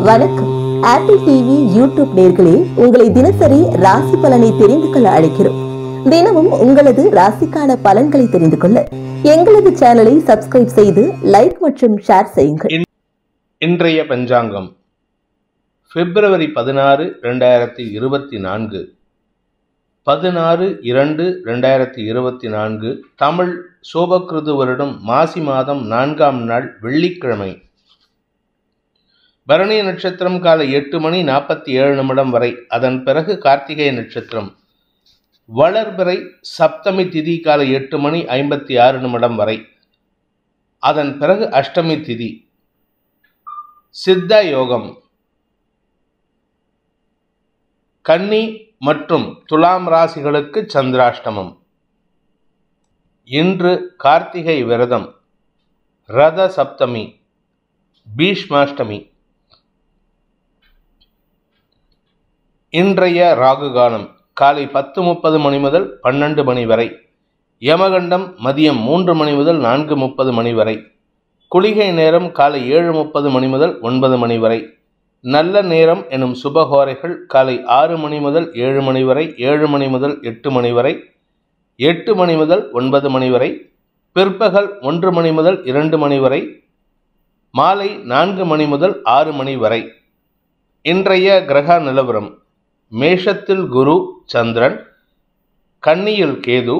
வணக்கம். Apple TV YouTube நேயர்களே, உங்களை தினசரி ராசி பலனை தெரிந்து கொள்ள அழைக்கிறோம். தினமும் உங்களது ராசிக்கான பலன்களை தெரிந்து கொள்ள எங்களது சேனலை சப்ஸ்கிரைப் செய்து லைக் மற்றும் ஷேர் செய்யுங்கள். இன்றைய பஞ்சாங்கம் பிப்ரவரி 16, 2024, 16/2/2024, தமிழ் சோபக்கிருது வருடம் மாசி மாதம் 4ஆம் நாள் வெள்ளிக்கிழமை. பரணி நட்சத்திரம் காலை 8:47 வரை, அதன் பிறகு கார்த்திகை நட்சத்திரம். வளர்பிறை சப்தமி திதி காலை 8:56 வரை, அதன் பிறகு அஷ்டமி திதி. சித்த யோகம். கன்னி மற்றும் துலாம் ராசிகளுக்கு சந்திராஷ்டமம். இன்று கார்த்திகை விரதம், ரத சப்தமி, பீஷ்மாஷ்டமி. இன்றைய ராகு காலம் காலை 10:30 முதல் 12 வரை, யமகண்டம் மதியம் 3 முதல் 4:30 வரை, குளிகை நேரம் காலை 7:30 முதல் 9 வரை, நல்ல நேரம் எனும் சுபகோரைகள் காலை 6 முதல் 7 வரை, 7 முதல் 8 வரை, 8 முதல் 9 வரை, பிற்பகல் 1 முதல் 2 வரை, மாலை 4 முதல் 6 வரை. இன்றைய கிரக நிலவரம்: மேஷத்தில் குரு சந்திரன், கன்னியில் கேது,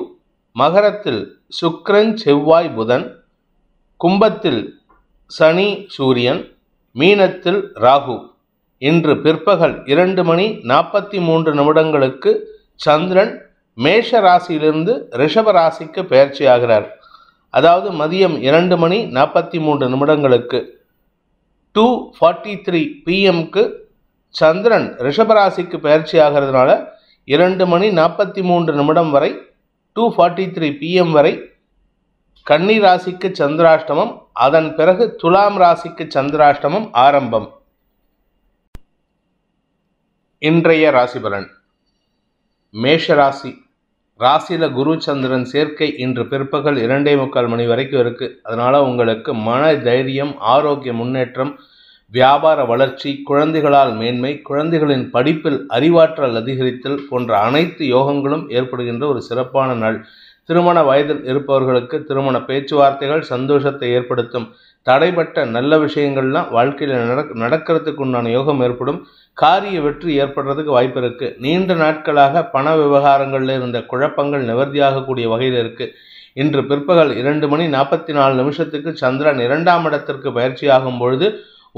மகரத்தில் சுக்கிரன் செவ்வாய் புதன், கும்பத்தில் சனி சூரியன், மீனத்தில் ராகு. இன்று பிற்பகல் 2:43 சந்திரன் மேஷ ராசியிலிருந்து ரிஷப ராசிக்கு பெயர்ச்சியாகிறார். அதாவது மதியம் 2:43 2:43 PM சந்திரன் ரிஷபராசிக்கு பயிற்சி ஆகிறதுனால 2:43 வரை 2:43 PM வரை கன்னி ராசிக்கு சந்திராஷ்டமம். அதன் பிறகு துலாம் ராசிக்கு சந்திராஷ்டமம் ஆரம்பம். இன்றைய ராசி பலன். மேஷ ராசி. ராசியில குரு சந்திரன் சேர்க்கை இன்று பிற்பகல் 2:45 வரைக்கும் இருக்கு. அதனால உங்களுக்கு மன தைரியம், ஆரோக்கிய முன்னேற்றம், வியாபார வளர்ச்சி, குழந்தைகளால் மேன்மை, குழந்தைகளின் படிப்பில் அறிவாற்றல் அதிகரித்தல் போன்ற அனைத்து யோகங்களும் ஏற்படுகின்ற ஒரு சிறப்பான நாள். திருமண வயதில் இருப்பவர்களுக்கு திருமண பேச்சுவார்த்தைகள் சந்தோஷத்தை ஏற்படுத்தும். தடைப்பட்ட நல்ல விஷயங்கள்லாம் வாழ்க்கையில் நடக்கிறதுக்கு உண்டான யோகம் ஏற்படும். காரிய வெற்றி ஏற்படுறதுக்கு வாய்ப்பு இருக்கு. நீண்ட நாட்களாக பண விவகாரங்களில் இருந்த குழப்பங்கள் நிவர்த்தியாகக்கூடிய வகையில் இருக்கு. இன்று பிற்பகல் 2:44 சந்திரன் 2ஆம் இடத்திற்கு பயிற்சியாகும் பொழுது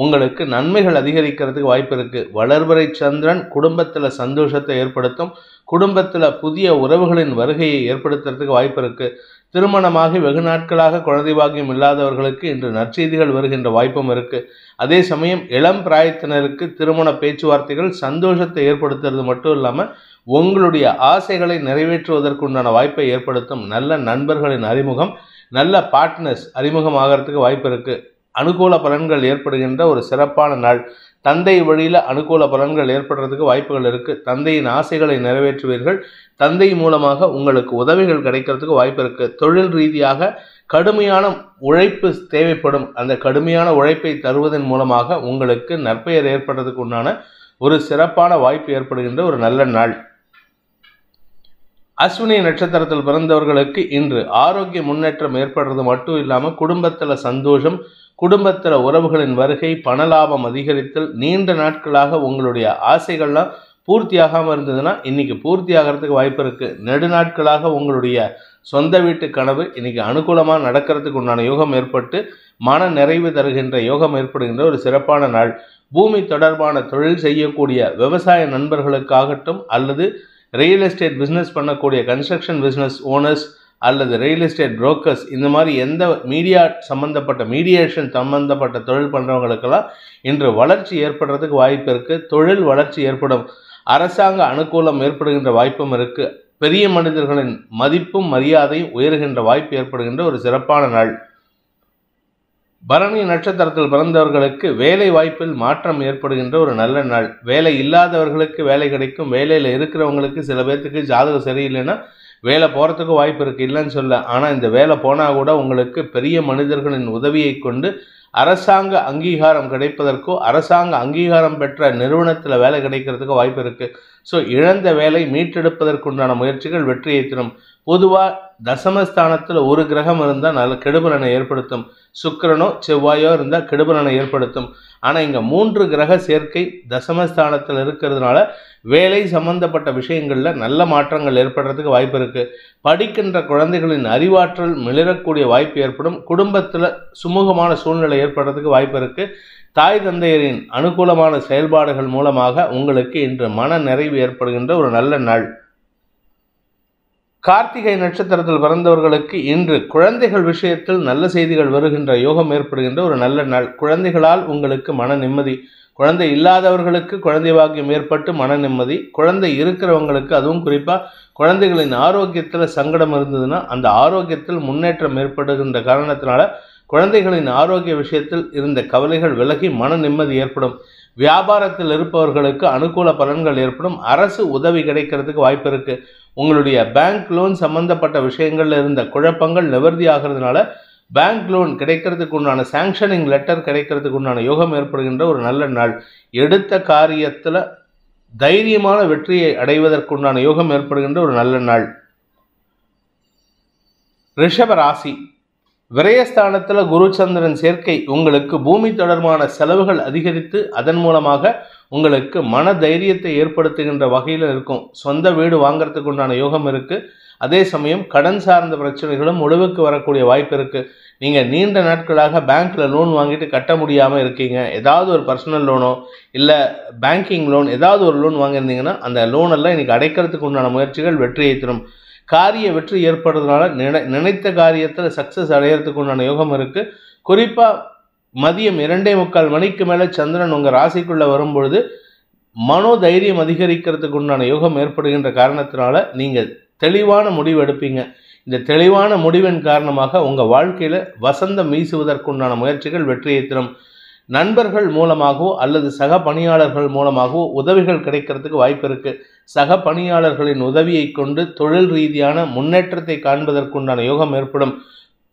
உங்களுக்கு நன்மைகள் அதிகரிக்கிறதுக்கு வாய்ப்பு இருக்கு. வளர்பிறை சந்திரன் குடும்பத்தில் சந்தோஷத்தை ஏற்படுத்தும். குடும்பத்தில் புதிய உறவுகளின் வருகையை ஏற்படுத்துறதுக்கு வாய்ப்பு இருக்கு. திருமணமாகி வெகு நாட்களாக குழந்தை பாக்கியம் இல்லாதவர்களுக்கு இன்று நற்செய்திகள் வருகின்ற வாய்ப்பும் இருக்கு. அதே சமயம் இளம் பிராயத்தினருக்கு திருமண பேச்சுவார்த்தைகள் சந்தோஷத்தை ஏற்படுத்துறது மட்டும் இல்லாமல் உங்களுடைய ஆசைகளை நிறைவேற்றுவதற்குண்டான வாய்ப்பை ஏற்படுத்தும். நல்ல நண்பர்களின் அறிமுகம், நல்ல பார்ட்னர்ஸ் அறிமுகம் ஆகிறதுக்கு வாய்ப்பு இருக்கு. அனுகூல பலன்கள் ஏற்படுகின்ற ஒரு சிறப்பான நாள். தந்தை வழியில் அனுகூல பலன்கள் ஏற்படுறதுக்கு வாய்ப்புகள் இருக்கு. தந்தையின் ஆசைகளை நிறைவேற்றுவீர்கள். தந்தை மூலமாக உங்களுக்கு உதவிகள் கிடைக்கிறதுக்கு வாய்ப்பு இருக்கு. தொழில் ரீதியாக கடுமையான உழைப்பு தேவைப்படும். அந்த கடுமையான உழைப்பை தருவதன் மூலமாக உங்களுக்கு நற்பெயர் ஏற்படுறதுக்கு உண்டான ஒரு சிறப்பான வாய்ப்பு ஏற்படுகின்ற ஒரு நல்ல நாள். அஸ்வினி நட்சத்திரத்தில் பிறந்தவர்களுக்கு இன்று ஆரோக்கிய முன்னேற்றம் ஏற்படுறது மட்டும் இல்லாமல் குடும்பத்தில் சந்தோஷம், குடும்பத்தில் உறவுகளின் வருகை, பணலாபம் அதிகரித்தல். நீண்ட நாட்களாக உங்களுடைய ஆசைகள்லாம் பூர்த்தியாகாமல் இருந்ததுன்னா இன்னைக்கு பூர்த்தி ஆகிறதுக்கு வாய்ப்பு இருக்கு. நெடுநாட்களாக உங்களுடைய சொந்த வீட்டு கனவு இன்னைக்கு அனுகூலமாக நடக்கிறதுக்கு உண்டான யோகம் ஏற்பட்டு மன நிறைவு தருகின்ற யோகம் ஏற்படுகின்ற ஒரு சிறப்பான நாள். பூமி தொடர்பான தொழில் செய்யக்கூடிய விவசாய நண்பர்களுக்காகட்டும், அல்லது ரியல் எஸ்டேட் பிஸ்னஸ் பண்ணக்கூடிய கன்ஸ்ட்ரக்ஷன் பிஸ்னஸ் ஓனர்ஸ் அல்லது ரியல் எஸ்டேட் புரோக்கர்ஸ், இந்த மாதிரி எந்த மீடியேஷன் சம்பந்தப்பட்ட தொழில் பண்ணுறவங்களுக்கெல்லாம் இன்று வளர்ச்சி ஏற்படுறதுக்கு வாய்ப்பு இருக்குது. தொழில் வளர்ச்சி ஏற்படும். அரசாங்க அனுகூலம் ஏற்படுகின்ற வாய்ப்பும் இருக்குது. பெரிய மனிதர்களின் மதிப்பும் மரியாதையும் உயர்கின்ற வாய்ப்பு ஏற்படுகின்ற ஒரு சிறப்பான நாள். பரணி நட்சத்திரத்தில் பிறந்தவர்களுக்கு வேலை வாய்ப்பில் மாற்றம் ஏற்படுகின்ற ஒரு நல்ல நாள். வேலை இல்லாதவர்களுக்கு வேலை கிடைக்கும். வேலையில் இருக்கிறவங்களுக்கு சில பேர்த்துக்கு ஜாதகம் சரியில்லைன்னா வேலை போகிறதுக்கு வாய்ப்பு இருக்குது, இல்லைன்னு சொல்ல. ஆனால் இந்த வேலை போனால் கூட உங்களுக்கு பெரிய மனிதர்களின் உதவியை கொண்டு அரசாங்க அங்கீகாரம் கிடைப்பதற்கோ அரசாங்க அங்கீகாரம் பெற்ற நிறுவனத்தில் வேலை கிடைக்கிறதுக்கோ வாய்ப்பு இருக்குது. ஸோ இழந்த வேலை மீட்டெடுப்பதற்குண்டான முயற்சிகள் வெற்றியை தரும். பொதுவாக தசமஸ்தானத்தில் ஒரு கிரகம் இருந்தால் நல்ல கெடுபலனை ஏற்படுத்தும். சுக்கிரனோ செவ்வாயோ இருந்தால் கெடுபலனை ஏற்படுத்தும். ஆனால் இங்கே 3 கிரக சேர்க்கை தசமஸ்தானத்தில் இருக்கிறதுனால வேலை சம்பந்தப்பட்ட விஷயங்களில் நல்ல மாற்றங்கள் ஏற்படுறதுக்கு வாய்ப்பு இருக்குது. படிக்கின்ற குழந்தைகளின் அறிவாற்றல் மிளிரக்கூடிய வாய்ப்பு ஏற்படும். குடும்பத்தில் சுமூகமான சூழ்நிலை ஏற்படுறதுக்கு வாய்ப்பு இருக்குது. தாய் தந்தையரின் அனுகூலமான செயல்பாடுகள் மூலமாக உங்களுக்கு இன்று மன நிறைவு ஏற்படுகின்ற ஒரு நல்ல நாள். கார்த்திகை நட்சத்திரத்தில் பிறந்தவர்களுக்கு இன்று குழந்தைகள் விஷயத்தில் நல்ல செய்திகள் வருகின்ற யோகம் ஏற்படுகின்ற ஒரு நல்ல நாள். குழந்தைகளால் உங்களுக்கு மன நிம்மதி. குழந்தை இல்லாதவர்களுக்கு குழந்தை பாக்கியம் ஏற்பட்டு மன நிம்மதி. குழந்தை இருக்கிறவங்களுக்கு, அதுவும் குறிப்பாக குழந்தைகளின் ஆரோக்கியத்தில் சங்கடம் இருந்ததுன்னா அந்த ஆரோக்கியத்தில் முன்னேற்றம் ஏற்படுகின்ற காரணத்தினால குழந்தைகளின் ஆரோக்கிய விஷயத்தில் இருந்த கவலைகள் விலகி மன நிம்மதி ஏற்படும். வியாபாரத்தில் இருப்பவர்களுக்கு அனுகூல பலன்கள் ஏற்படும். அரசு உதவி கிடைக்கிறதுக்கு வாய்ப்பு இருக்குது. உங்களுடைய பேங்க் லோன் சம்பந்தப்பட்ட விஷயங்கள்ல இருந்த குழப்பங்கள் நிவர்த்தி ஆகிறதுனால பேங்க் லோன் கிடைக்கிறதுக்கு உண்டான சாங்ஷனிங் லெட்டர் கிடைக்கிறதுக்கு உண்டான யோகம் ஏற்படுகின்ற ஒரு நல்ல நாள். எடுத்த காரியத்தில் தைரியமான வெற்றியை அடைவதற்குண்டான யோகம் ஏற்படுகின்ற ஒரு நல்ல நாள். ரிஷப ராசி. விரயஸ்தானத்தில் குரு சந்திரன் சேர்க்கை உங்களுக்கு பூமி தொடர்பான செலவுகள் அதிகரித்து அதன் மூலமாக உங்களுக்கு மன தைரியத்தை ஏற்படுத்துகின்ற வகையில் இருக்கும். சொந்த வீடு வாங்கிறதுக்கு உண்டான யோகம் இருக்குது. அதே சமயம் கடன் சார்ந்த பிரச்சனைகளும் முடிவுக்கு வரக்கூடிய வாய்ப்பு இருக்குது. நீங்கள் நீண்ட நாட்களாக பேங்க்கில் லோன் வாங்கிட்டு கட்ட முடியாமல் இருக்கீங்க. ஏதாவது ஒரு பர்சனல் லோனோ இல்லை பேங்கிங் லோன் ஏதாவது ஒரு லோன் வாங்கியிருந்தீங்கன்னா அந்த லோனெல்லாம் இன்றைக்கி அடைக்கிறதுக்கு உண்டான முயற்சிகள் வெற்றியை தரும். காரிய வெற்றி ஏற்படுறதுனால நினைத்த காரியத்தில் சக்ஸஸ் அடையிறதுக்கு உண்டான யோகம் இருக்குது. குறிப்பாக மதியம் 2:45 மணிக்கு மேலே சந்திரன் உங்கள் ராசிக்குள்ளே வரும்பொழுது மனோதைரியம் அதிகரிக்கிறதுக்கு உண்டான யோகம் ஏற்படுகின்ற காரணத்தினால நீங்கள் தெளிவான முடிவு எடுப்பீங்க. இந்த தெளிவான முடிவின் காரணமாக உங்கள் வாழ்க்கையில் வசந்தம் வீசுவதற்குண்டான முயற்சிகள் வெற்றியை தரும். நண்பர்கள் மூலமாகவோ அல்லது சக பணியாளர்கள் மூலமாகவோ உதவிகள் கிடைக்கிறதுக்கு வாய்ப்பு இருக்குது. சக பணியாளர்களின் உதவியை கொண்டு தொழில் ரீதியான முன்னேற்றத்தை காண்பதற்குண்டான யோகம் ஏற்படும்.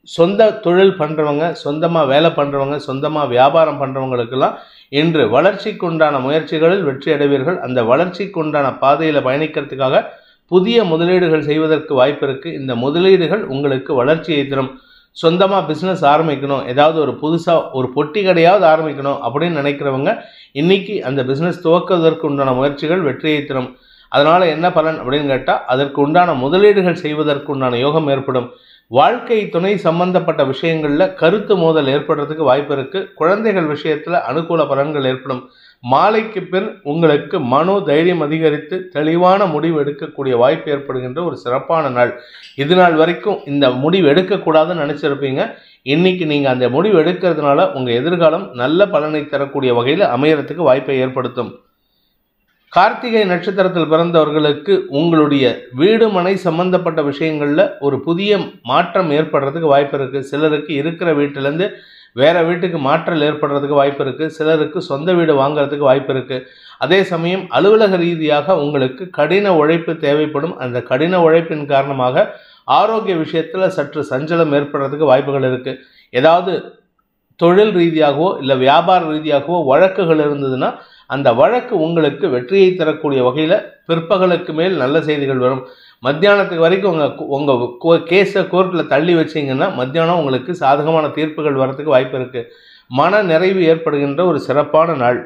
சொந்த தொழில் பண்ணுறவங்க, சொந்தமாக வேலை பண்ணுறவங்க, சொந்தமாக வியாபாரம் பண்ணுறவங்களுக்கெல்லாம் இன்று வளர்ச்சிக்கு உண்டான முயற்சிகளில் வெற்றி அடைவீர்கள். அந்த வளர்ச்சிக்கு உண்டான பாதையில் பயணிக்கிறதுக்காக புதிய முதலீடுகள் செய்வதற்கு வாய்ப்பு இருக்குது. இந்த முதலீடுகள் உங்களுக்கு வளர்ச்சியை தரும். சொந்தமாக பிஸ்னஸ் ஆரம்பிக்கணும், ஏதாவது ஒரு புதுசாக ஒரு பொட்டி கடையாவது ஆரம்பிக்கணும் அப்படின்னு நினைக்கிறவங்க இன்றைக்கி அந்த பிஸ்னஸ் துவக்குவதற்கு உண்டான முயற்சிகள் வெற்றியை தரும். அதனால் என்ன பலன் அப்படின்னு கேட்டால் அதற்கு உண்டான முதலீடுகள் செய்வதற்கு உண்டான யோகம் ஏற்படும். வாழ்க்கை துணை சம்பந்தப்பட்ட விஷயங்களில் கருத்து மோதல் ஏற்படுறதுக்கு வாய்ப்பு இருக்குது. குழந்தைகள் விஷயத்தில் அனுகூல பலன்கள் ஏற்படும். மாலைக்கு பின் உங்களுக்கு மனோ தைரியம் அதிகரித்து தெளிவான முடிவு எடுக்கக்கூடிய வாய்ப்பு ஏற்படுகின்ற ஒரு சிறப்பான நாள். இது நாள் வரைக்கும் இந்த முடிவு எடுக்கக்கூடாதுன்னு நினச்சிருப்பீங்க. இன்றைக்கி நீங்கள் அந்த முடிவு எடுக்கிறதுனால உங்கள் எதிர்காலம் நல்ல பலனை தரக்கூடிய வகையில் அமையறதுக்கு வாய்ப்பை ஏற்படுத்தும். கார்த்திகை நட்சத்திரத்தில் பிறந்தவர்களுக்கு உங்களுடைய வீடு மனை சம்பந்தப்பட்ட விஷயங்களில் ஒரு புதிய மாற்றம் ஏற்படுறதுக்கு வாய்ப்பு இருக்குது. சிலருக்கு இருக்கிற வீட்டிலேருந்து வேறு வீட்டுக்கு மாற்றல் ஏற்படுறதுக்கு வாய்ப்பு இருக்குது. சிலருக்கு சொந்த வீடு வாங்கிறதுக்கு வாய்ப்பு இருக்குது. அதே சமயம் அலுவலக ரீதியாக உங்களுக்கு கடின உழைப்பு தேவைப்படும். அந்த கடின உழைப்பின் காரணமாக ஆரோக்கிய விஷயத்தில் சற்று சஞ்சலம் ஏற்படுறதுக்கு வாய்ப்புகள் இருக்குது. ஏதாவது தொழில் ரீதியாகவோ இல்லை வியாபார ரீதியாகவோ வழக்குகள் இருந்ததுன்னா அந்த வழக்கு உங்களுக்கு வெற்றியை தரக்கூடிய வகையில் பிற்பகலுக்கு மேல் நல்ல செய்திகள் வரும். மத்தியானத்துக்கு வரைக்கும் உங்கள் கேஸை கோர்ட்டில் தள்ளி வச்சிங்கன்னா மத்தியானம் உங்களுக்கு சாதகமான தீர்ப்புகள் வரத்துக்கு வாய்ப்பு இருக்குது. மன நிறைவு ஏற்படுகின்ற ஒரு சிறப்பான நாள்.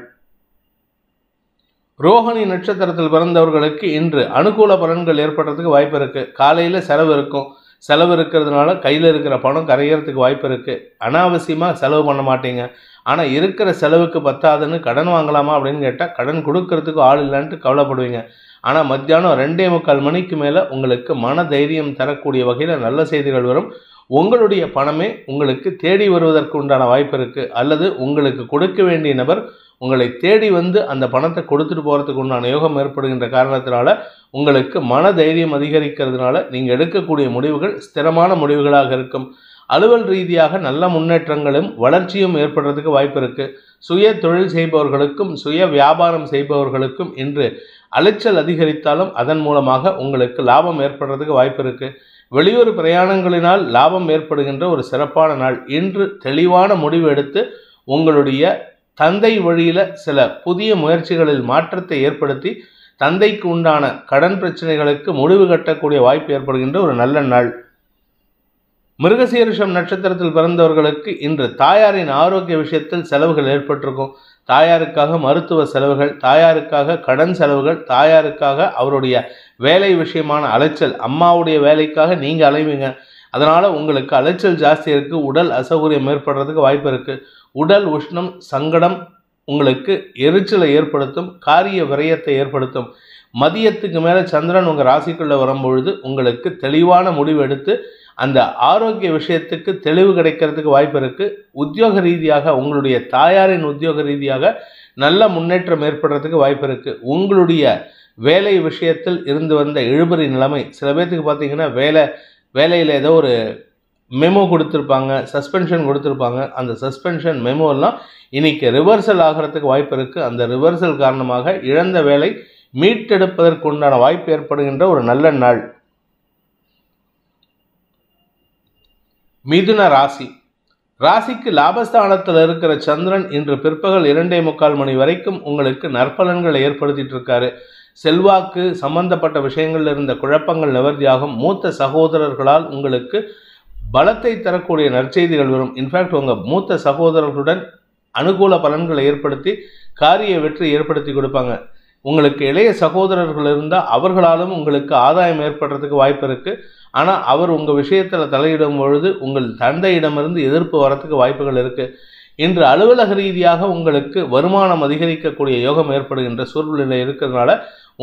ரோஹிணி நட்சத்திரத்தில் பிறந்தவர்களுக்கு இன்று அனுகூல பலன்கள் ஏற்படுறதுக்கு வாய்ப்பு இருக்குது. காலையில் செலவு இருக்கும். செலவு இருக்கிறதுனால கையில் இருக்கிற பணம் கரையிறதுக்கு வாய்ப்பு இருக்குது. அனாவசியமாக செலவு பண்ண மாட்டீங்க. ஆனால் இருக்கிற செலவுக்கு பத்தாதுன்னு கடன் வாங்கலாமா அப்படின்னு கேட்டால் கடன் கொடுக்கறதுக்கு ஆள் இல்லைன்ட்டு கவலைப்படுவீங்க. ஆனால் மத்தியானம் 2:45 மணிக்கு மேலே உங்களுக்கு மன தைரியம் தரக்கூடிய வகையில் நல்ல செய்திகள் வரும். உங்களுடைய பணமே உங்களுக்கு தேடி வருவதற்கு உண்டான வாய்ப்பு இருக்குது. அல்லது உங்களுக்கு கொடுக்க வேண்டிய நபர் உங்களை தேடி வந்து அந்த பணத்தை கொடுத்துட்டு போகிறதுக்கு உண்டான யோகம் ஏற்படுகின்ற காரணத்தினால உங்களுக்கு மன தைரியம் அதிகரிக்கிறதுனால நீங்கள் எடுக்கக்கூடிய முடிவுகள் ஸ்திரமான முடிவுகளாக இருக்கும். அலுவல் ரீதியாக நல்ல முன்னேற்றங்களும் வளர்ச்சியும் ஏற்படுறதுக்கு வாய்ப்பு இருக்குது. சுய தொழில் செய்பவர்களுக்கும் சுய வியாபாரம் செய்பவர்களுக்கும் இன்று அலைச்சல் அதிகரித்தாலும் அதன் மூலமாக உங்களுக்கு லாபம் ஏற்படுறதுக்கு வாய்ப்பு இருக்குது. வெளியூர் பிரயாணங்களினால் லாபம் ஏற்படுகின்ற ஒரு சிறப்பான நாள். இன்று தெளிவான முடிவு எடுத்து உங்களுடைய தந்தை வழியில் சில புதிய முயற்சிகளில் மாற்றத்தை ஏற்படுத்தி தந்தைக்கு உண்டான கடன் பிரச்சனைகளுக்கு முடிவு கட்டக்கூடிய வாய்ப்பு ஏற்படுகின்ற ஒரு நல்ல நாள். மிருகசீரிஷம் நட்சத்திரத்தில் பிறந்தவர்களுக்கு இன்று தாயாரின் ஆரோக்கிய விஷயத்தில் செலவுகள் ஏற்பட்டிருக்கும். தாயாருக்காக மருத்துவ செலவுகள், தாயாருக்காக கடன் செலவுகள், தாயாருக்காக அவருடைய வேலை விஷயமான அலைச்சல், அம்மாவுடைய வேலைக்காக நீங்கள் அலைவீங்க. அதனால் உங்களுக்கு அலைச்சல் ஜாஸ்தி இருக்குது. உடல் அசௌகரியம் ஏற்படுறதுக்கு வாய்ப்பு இருக்குது. உடல் உஷ்ணம், சங்கடம் உங்களுக்கு எரிச்சலை ஏற்படுத்தும், காரிய விரயத்தை ஏற்படுத்தும். மதியத்துக்கு மேலே சந்திரன் உங்கள் ராசிக்குள்ளே வரும்பொழுது உங்களுக்கு தெளிவான முடிவு எடுத்து அந்த ஆரோக்கிய விஷயத்துக்கு தெளிவு கிடைக்கிறதுக்கு வாய்ப்பு இருக்குது. உத்தியோக ரீதியாக உங்களுடைய தாயாரின் உத்தியோக ரீதியாக நல்ல முன்னேற்றம் ஏற்படுறதுக்கு வாய்ப்பு இருக்குது. உங்களுடைய வேலை விஷயத்தில் இருந்து வந்த இழுபறி நிலைமை, சில பேர்த்துக்கு பார்த்தீங்கன்னா வேலையில் ஏதோ ஒரு மெமோ கொடுத்துருப்பாங்க, சஸ்பென்ஷன் கொடுத்துருப்பாங்க. அந்த சஸ்பென்ஷன் மெமோலாம் இன்னைக்கு ரிவர்சல் ஆகிறதுக்கு வாய்ப்பு இருக்குது. அந்த ரிவர்சல் காரணமாக இழந்த வேலை மீட்டெடுப்பதற்கு உண்டான வாய்ப்பு ஏற்படுகின்ற ஒரு நல்ல நாள். மிதுன ராசிக்கு லாபஸ்தானத்தில் இருக்கிற சந்திரன் இன்று பிற்பகல் 2:45 மணி வரைக்கும் உங்களுக்கு நற்பலன்களை ஏற்படுத்திட்டு இருக்காரு. செல்வாக்கு சம்பந்தப்பட்ட விஷயங்கள்ல இருந்த குழப்பங்கள் நிவர்த்தியாகும். மூத்த சகோதரர்களால் உங்களுக்கு பலத்தை தரக்கூடிய நற்செய்திகள் வரும். இன்ஃபேக்ட் உங்கள் மூத்த சகோதரர்களுடன் அனுகூல பலன்களை ஏற்படுத்தி காரிய வெற்றி ஏற்படுத்தி கொடுப்பாங்க. உங்களுக்கு இளைய சகோதரர்கள் இருந்தால் அவர்களாலும் உங்களுக்கு ஆதாயம் ஏற்படுறதுக்கு வாய்ப்பு இருக்குது. ஆனால் அவர் உங்கள் விஷயத்தில் தலையிடும் பொழுது உங்கள் தந்தையிடமிருந்து எதிர்ப்பு வரத்துக்கு வாய்ப்புகள் இருக்குது. இன்று அலுவலக ரீதியாக உங்களுக்கு வருமானம் அதிகரிக்கக்கூடிய யோகம் ஏற்படுகின்ற சூழ்நிலை இருக்கிறதுனால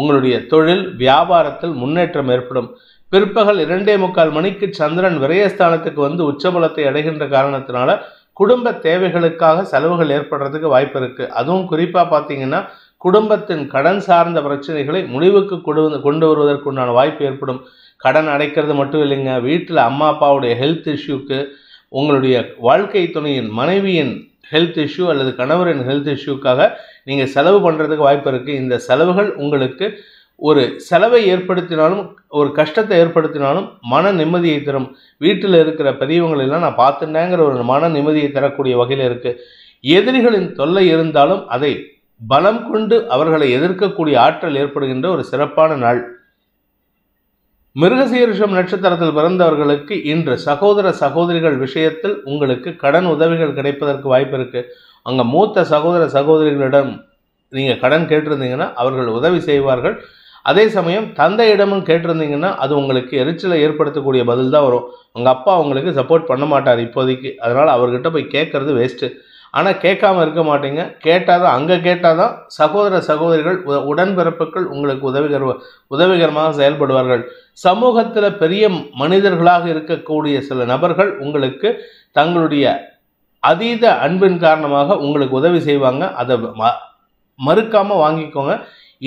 உங்களுடைய தொழில் வியாபாரத்தில் முன்னேற்றம் ஏற்படும். பிற்பகல் 2:45 மணிக்கு சந்திரன் விரயஸ்தானத்துக்கு வந்து உச்சபலத்தை அடைகின்ற காரணத்தினால குடும்ப தேவைகளுக்காக செலவுகள் ஏற்படுறதுக்கு வாய்ப்பு இருக்குது. அதுவும் குறிப்பாக பார்த்தீங்கன்னா குடும்பத்தின் கடன் சார்ந்த பிரச்சனைகளை முடிவுக்கு கொண்டு வருவதற்குண்டான வாய்ப்பு ஏற்படும். கடன் அடைக்கிறது மட்டும் இல்லைங்க, வீட்டில் அம்மா அப்பாவுடைய ஹெல்த் இஷ்யூக்கு, உங்களுடைய வாழ்க்கை துணையின் மனைவியின் ஹெல்த் இஷ்யூ அல்லது கணவரின் ஹெல்த் இஷ்யூக்காக நீங்கள் செலவு பண்ணுறதுக்கு வாய்ப்பு இருக்குது. இந்த செலவுகள் உங்களுக்கு ஒரு செலவை ஏற்படுத்தினாலும் ஒரு கஷ்டத்தை ஏற்படுத்தினாலும் மன நிம்மதியை தரும். வீட்டில் இருக்கிற பெரியவங்களெல்லாம் நான் பார்த்துட்டேங்கிற ஒரு மன நிம்மதியை தரக்கூடிய வகையில் இருக்குது. எதிரிகளின் தொல்லை இருந்தாலும் அதை பலம் கொண்டு அவர்களை எதிர்க்கக்கூடிய ஆற்றல் ஏற்படுகின்ற ஒரு சிறப்பான நாள். மிருகசீரிஷம் நட்சத்திரத்தில் பிறந்தவர்களுக்கு இன்று சகோதர சகோதரிகள் விஷயத்தில் உங்களுக்கு கடன் உதவிகள் கிடைப்பதற்கு வாய்ப்பு இருக்குது. அங்கே மூத்த சகோதர சகோதரிகளிடம் நீங்கள் கடன் கேட்டிருந்தீங்கன்னா அவர்கள் உதவி செய்வார்கள். அதே சமயம் தந்தையிடமும் கேட்டிருந்தீங்கன்னா அது உங்களுக்கு எரிச்சலை ஏற்படுத்தக்கூடிய பதில் தான் வரும். உங்கள் அப்பா உங்களுக்கு சப்போர்ட் பண்ண மாட்டார் இப்போதைக்கு, அதனால் அவர்கிட்ட போய் கேட்கறது வேஸ்ட்டு. ஆனால் கேட்காம இருக்க மாட்டீங்க. அங்கே கேட்டால் தான் சகோதர சகோதரிகள் உடன்பிறப்புகள் உங்களுக்கு உதவிகரமாக செயல்படுவார்கள். சமூகத்தில் பெரிய மனிதர்களாக இருக்கக்கூடிய சில நபர்கள் உங்களுக்கு தங்களுடைய அதீத அன்பின் காரணமாக உங்களுக்கு உதவி செய்வாங்க. அதை மறுக்காமல் வாங்கிக்கோங்க.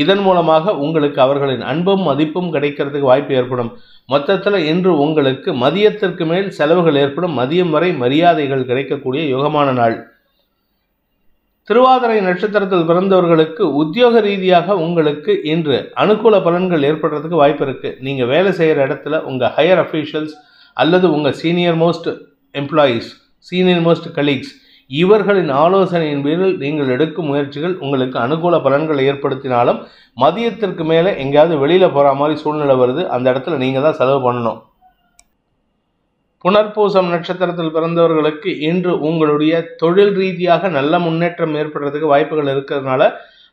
இதன் மூலமாக உங்களுக்கு அவர்களின் அன்பும் மதிப்பும் கிடைக்கிறதுக்கு வாய்ப்பு ஏற்படும். மொத்தத்தில் இன்று உங்களுக்கு மதியத்திற்கு மேல் செலவுகள் ஏற்படும். மதியம் வரை மரியாதைகள் கிடைக்கக்கூடிய யோகமான நாள். திருவாதிரை நட்சத்திரத்தில் பிறந்தவர்களுக்கு உத்தியோக ரீதியாக உங்களுக்கு இன்று அனுகூல பலன்கள் ஏற்படுறதுக்கு வாய்ப்பு இருக்குது. நீங்கள் வேலை செய்கிற இடத்துல உங்கள் ஹையர் அஃபீஷியல்ஸ் அல்லது உங்கள் senior most employees, senior most colleagues இவர்களின் ஆலோசனையின் பேரில் நீங்கள் எடுக்கும் முயற்சிகள் உங்களுக்கு அனுகூல பலன்களை ஏற்படுத்தினாலும் மதியத்திற்கு மேலே எங்கேயாவது வெளியில் போகிற மாதிரி சூழ்நிலை வருது. அந்த இடத்துல நீங்கள் தான் செலவு பண்ணணும். புனர்பூசம் நட்சத்திரத்தில் பிறந்தவர்களுக்கு இன்று உங்களுடைய தொழில் ரீதியாக நல்ல முன்னேற்றம் ஏற்படுறதுக்கு வாய்ப்புகள் இருக்கிறதுனால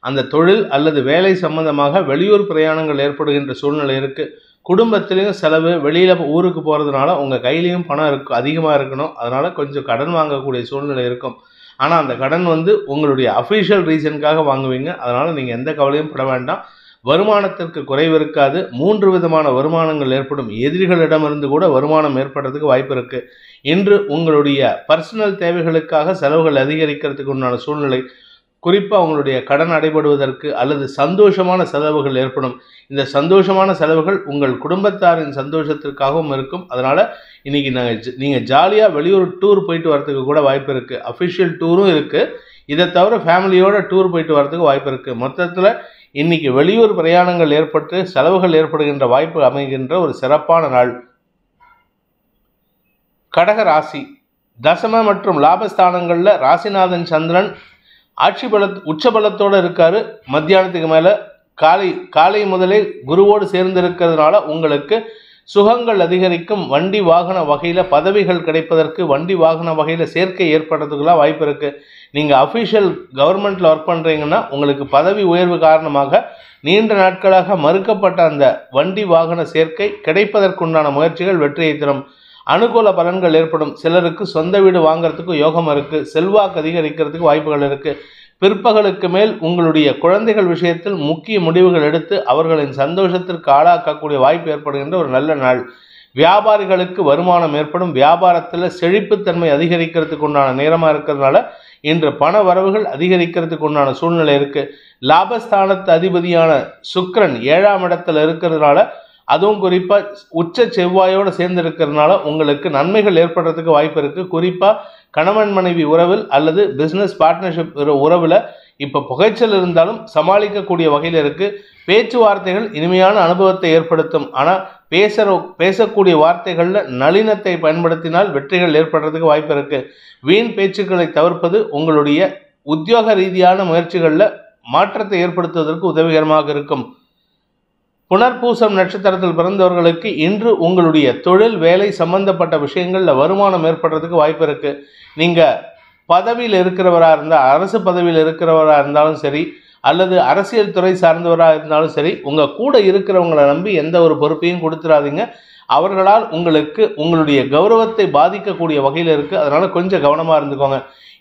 அந்த தொழில் அல்லது வேலை சம்பந்தமாக வெளியூர் பிரயாணங்கள் ஏற்படுகின்ற சூழ்நிலை இருக்குது. குடும்பத்திலையும் செலவு, வெளியில் ஊருக்கு போகிறதுனால உங்கள் கையிலையும் பணம் அதிகமாக இருக்கணும். அதனால் கொஞ்சம் கடன் வாங்கக்கூடிய சூழ்நிலை இருக்கும். ஆனால் அந்த கடன் உங்களுடைய அஃபிஷியல் ரீசனுக்காக வாங்குவீங்க. அதனால் நீங்கள் எந்த கவலையும் பட வேண்டாம். வருமானத்திற்கு குறைவு இருக்காது. 3 விதமான வருமானங்கள் ஏற்படும். எதிரிகளிடமிருந்து கூட வருமானம் ஏற்படுறதுக்கு வாய்ப்பு இருக்குது. இன்று உங்களுடைய பர்சனல் தேவைகளுக்காக செலவுகள் அதிகரிக்கிறதுக்கு உண்டான சூழ்நிலை, குறிப்பாக உங்களுடைய கடன் அடைபடுவதற்கு அல்லது சந்தோஷமான செலவுகள் ஏற்படும். இந்த சந்தோஷமான செலவுகள் உங்கள் குடும்பத்தாரின் சந்தோஷத்திற்காகவும் இருக்கும். அதனால் இன்றைக்கி நீங்கள் ஜாலியாக வெளியூர் டூர் போயிட்டு வரதுக்கு கூட வாய்ப்பு இருக்குது. அஃபிஷியல் டூரும் இருக்குது. இதை தவிர ஃபேமிலியோட டூர் போயிட்டு வரதுக்கு வாய்ப்பு இருக்குது. மொத்தத்தில் இன்றைக்கி வெளியூர் பிரயாணங்கள் ஏற்பட்டு செலவுகள் ஏற்படுகின்ற வாய்ப்பு அமைகின்ற ஒரு சிறப்பான நாள். கடக தசம மற்றும் லாபஸ்தானங்களில் ராசிநாதன் சந்திரன் ஆட்சி உச்சபலத்தோடு இருக்காரு. மத்தியானத்துக்கு மேலே காலை முதலே குருவோடு சேர்ந்து இருக்கிறதுனால உங்களுக்கு சுகங்கள் அதிகரிக்கும். வண்டி வாகன வகையில் பதவிகள் கிடைப்பதற்கு, வண்டி வாகன வகையில் சேர்க்கை ஏற்படுறதுக்குலாம் வாய்ப்பு இருக்குது. நீங்கள் அஃபிஷியல் கவர்மெண்ட்டில் ஒர்க் பண்ணுறீங்கன்னா உங்களுக்கு பதவி உயர்வு காரணமாக நீண்ட நாட்களாக மறுக்கப்பட்ட அந்த வண்டி வாகன சேர்க்கை கிடைப்பதற்குண்டான முயற்சிகள் வெற்றியை தரும். அனுகூல பலன்கள் ஏற்படும். சிலருக்கு சொந்த வீடு வாங்கிறதுக்கு யோகம் இருக்குது. செல்வாக்கு அதிகரிக்கிறதுக்கு வாய்ப்புகள் இருக்குது. பிற்பகலுக்கு மேல் உங்களுடைய குழந்தைகள் விஷயத்தில் முக்கிய முடிவுகள் எடுத்து அவர்களின் சந்தோஷத்திற்கு ஆளாக்கக்கூடிய வாய்ப்பு ஏற்படுகின்ற ஒரு நல்ல நாள். வியாபாரிகளுக்கு வருமானம் ஏற்படும். வியாபாரத்தில் செழிப்புத்தன்மை அதிகரிக்கிறதுக்கு உண்டான நேரமாக இருக்கிறதுனால இன்று பண வரவுகள் அதிகரிக்கிறதுக்கு உண்டான சூழ்நிலை இருக்குது. லாபஸ்தானத்து அதிபதியான சுக்கிரன் 7ஆம் இடத்துல இருக்கிறதுனால, அதுவும் குறிப்பாக உச்ச செவ்வாயோடு சேர்ந்து இருக்கிறதுனால உங்களுக்கு நன்மைகள் ஏற்படுறதுக்கு வாய்ப்பு இருக்குது. குறிப்பாக கணவன் மனைவி உறவில் அல்லது பிஸ்னஸ் பார்ட்னர்ஷிப் உறவில் இப்போ புகைச்சல் இருந்தாலும் சமாளிக்கக்கூடிய வகையில் இருக்குது. பேச்சுவார்த்தைகள் இனிமையான அனுபவத்தை ஏற்படுத்தும். ஆனால் பேசக்கூடிய வார்த்தைகளில் நளினத்தை பயன்படுத்தினால் வெற்றிகள் ஏற்படுறதுக்கு வாய்ப்பு இருக்குது. வீண் பேச்சுக்களை தவிர்ப்பது உங்களுடைய உத்தியோக ரீதியான முயற்சிகளில் மாற்றத்தை ஏற்படுத்துவதற்கு உதவிகரமாக இருக்கும். புனர்பூசம் நட்சத்திரத்தில் பிறந்தவர்களுக்கு இன்று உங்களுடைய தொழில் வேலை சம்பந்தப்பட்ட விஷயங்களில் வருமானம் ஏற்படுறதுக்கு வாய்ப்பு இருக்குது. நீங்கள் பதவியில் இருக்கிறவராக இருந்தால், அரசு பதவியில் இருக்கிறவராக இருந்தாலும் சரி, அல்லது அரசியல் துறை சார்ந்தவராக இருந்தாலும் சரி, உங்கள் கூட இருக்கிறவங்களை நம்பி எந்த ஒரு பொறுப்பையும் கொடுத்துடாதீங்க. அவர்களால் உங்களுக்கு உங்களுடைய கௌரவத்தை பாதிக்கக்கூடிய வகையில் இருக்குது. அதனால் கொஞ்சம் கவனமாக இருந்துக்கோங்க.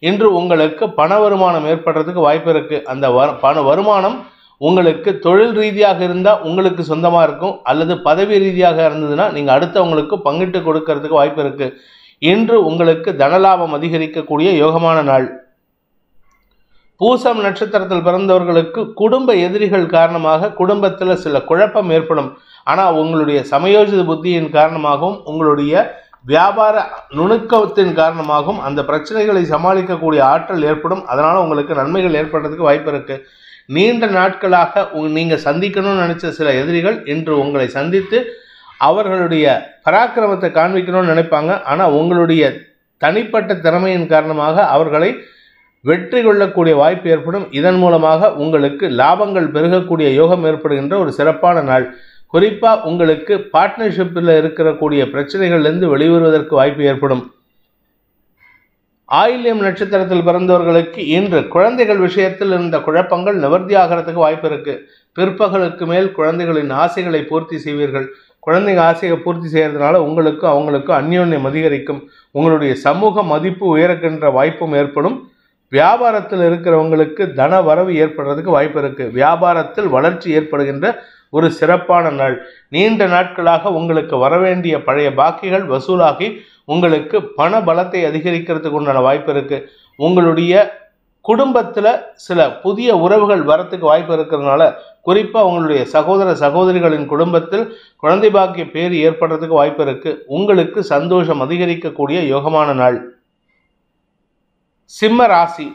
இன்று உங்களுக்கு பண வருமானம் ஏற்படுறதுக்கு வாய்ப்பு இருக்குது. அந்த பண வருமானம் உங்களுக்கு தொழில் ரீதியாக இருந்தால் உங்களுக்கு சொந்தமாக இருக்கும், அல்லது பதவி ரீதியாக இருந்ததுன்னா நீங்கள் அடுத்தவங்களுக்கு பங்கிட்டு கொடுக்கறதுக்கு வாய்ப்பு இருக்குது. இன்று உங்களுக்கு தனலாபம் அதிகரிக்கக்கூடிய யோகமான நாள். பூசம் நட்சத்திரத்தில் பிறந்தவர்களுக்கு குடும்ப எதிரிகள் காரணமாக குடும்பத்தில் சில குழப்பம் ஏற்படும். ஆனால் உங்களுடைய சமயோஜித புத்தியின் காரணமாகவும் உங்களுடைய வியாபார நுணுக்கத்தின் காரணமாகவும் அந்த பிரச்சனைகளை சமாளிக்கக்கூடிய ஆற்றல் ஏற்படும். அதனால் உங்களுக்கு நன்மைகள் ஏற்படுறதுக்கு வாய்ப்பு இருக்குது. நீண்ட நாட்களாக நீங்கள் சந்திக்கணும்னு நினச்ச சில எதிரிகள் இன்று உங்களை சந்தித்து அவர்களுடைய பராக்கிரமத்தை காண்பிக்கணும்னு நினைப்பாங்க. ஆனால் உங்களுடைய தனிப்பட்ட திறமையின் காரணமாக அவர்களை வெற்றி கொள்ளக்கூடிய வாய்ப்பு ஏற்படும். இதன் மூலமாக உங்களுக்கு லாபங்கள் பெருகக்கூடிய யோகம் ஏற்படுகின்ற ஒரு சிறப்பான நாள். குறிப்பாக உங்களுக்கு பார்ட்னர்ஷிப்பில் இருக்கக்கூடிய பிரச்சனைகள்லேருந்து வெளிவருவதற்கு வாய்ப்பு ஏற்படும். ஆயில்யம் நட்சத்திரத்தில் பிறந்தவர்களுக்கு இன்று குழந்தைகள் விஷயத்தில் இருந்த குழப்பங்கள் நிவர்த்தி ஆகிறதுக்கு வாய்ப்பு இருக்குது. பிற்பகலுக்கு மேல் குழந்தைகளின் ஆசைகளை பூர்த்தி செய்வீர்கள். குழந்தைங்க ஆசையை பூர்த்தி செய்கிறதுனால உங்களுக்கும் அவங்களுக்கும் அந்யோன்யம் அதிகரிக்கும். உங்களுடைய சமூக மதிப்பு உயர்கின்ற வாய்ப்பும் ஏற்படும். வியாபாரத்தில் இருக்கிறவங்களுக்கு தன வரவு ஏற்படுறதுக்கு வாய்ப்பு இருக்குது. வியாபாரத்தில் வளர்ச்சி ஏற்படுகின்ற ஒரு சிறப்பான நாள். நீண்ட நாட்களாக உங்களுக்கு வரவேண்டிய பழைய பாக்கிகள் வசூலாகி உங்களுக்கு பண பலத்தை அதிகரிக்கிறதுக்கு உண்டான வாய்ப்பு இருக்குது. உங்களுடைய குடும்பத்தில் சில புதிய உறவுகள் வரத்துக்கு வாய்ப்பு இருக்கிறதுனால, குறிப்பாக உங்களுடைய சகோதர சகோதரிகளின் குடும்பத்தில் குழந்தை பாக்கிய பேர் ஏற்படுறதுக்கு வாய்ப்பு இருக்குது. உங்களுக்கு சந்தோஷம் அதிகரிக்கக்கூடிய யோகமான நாள். சிம்ம ராசி,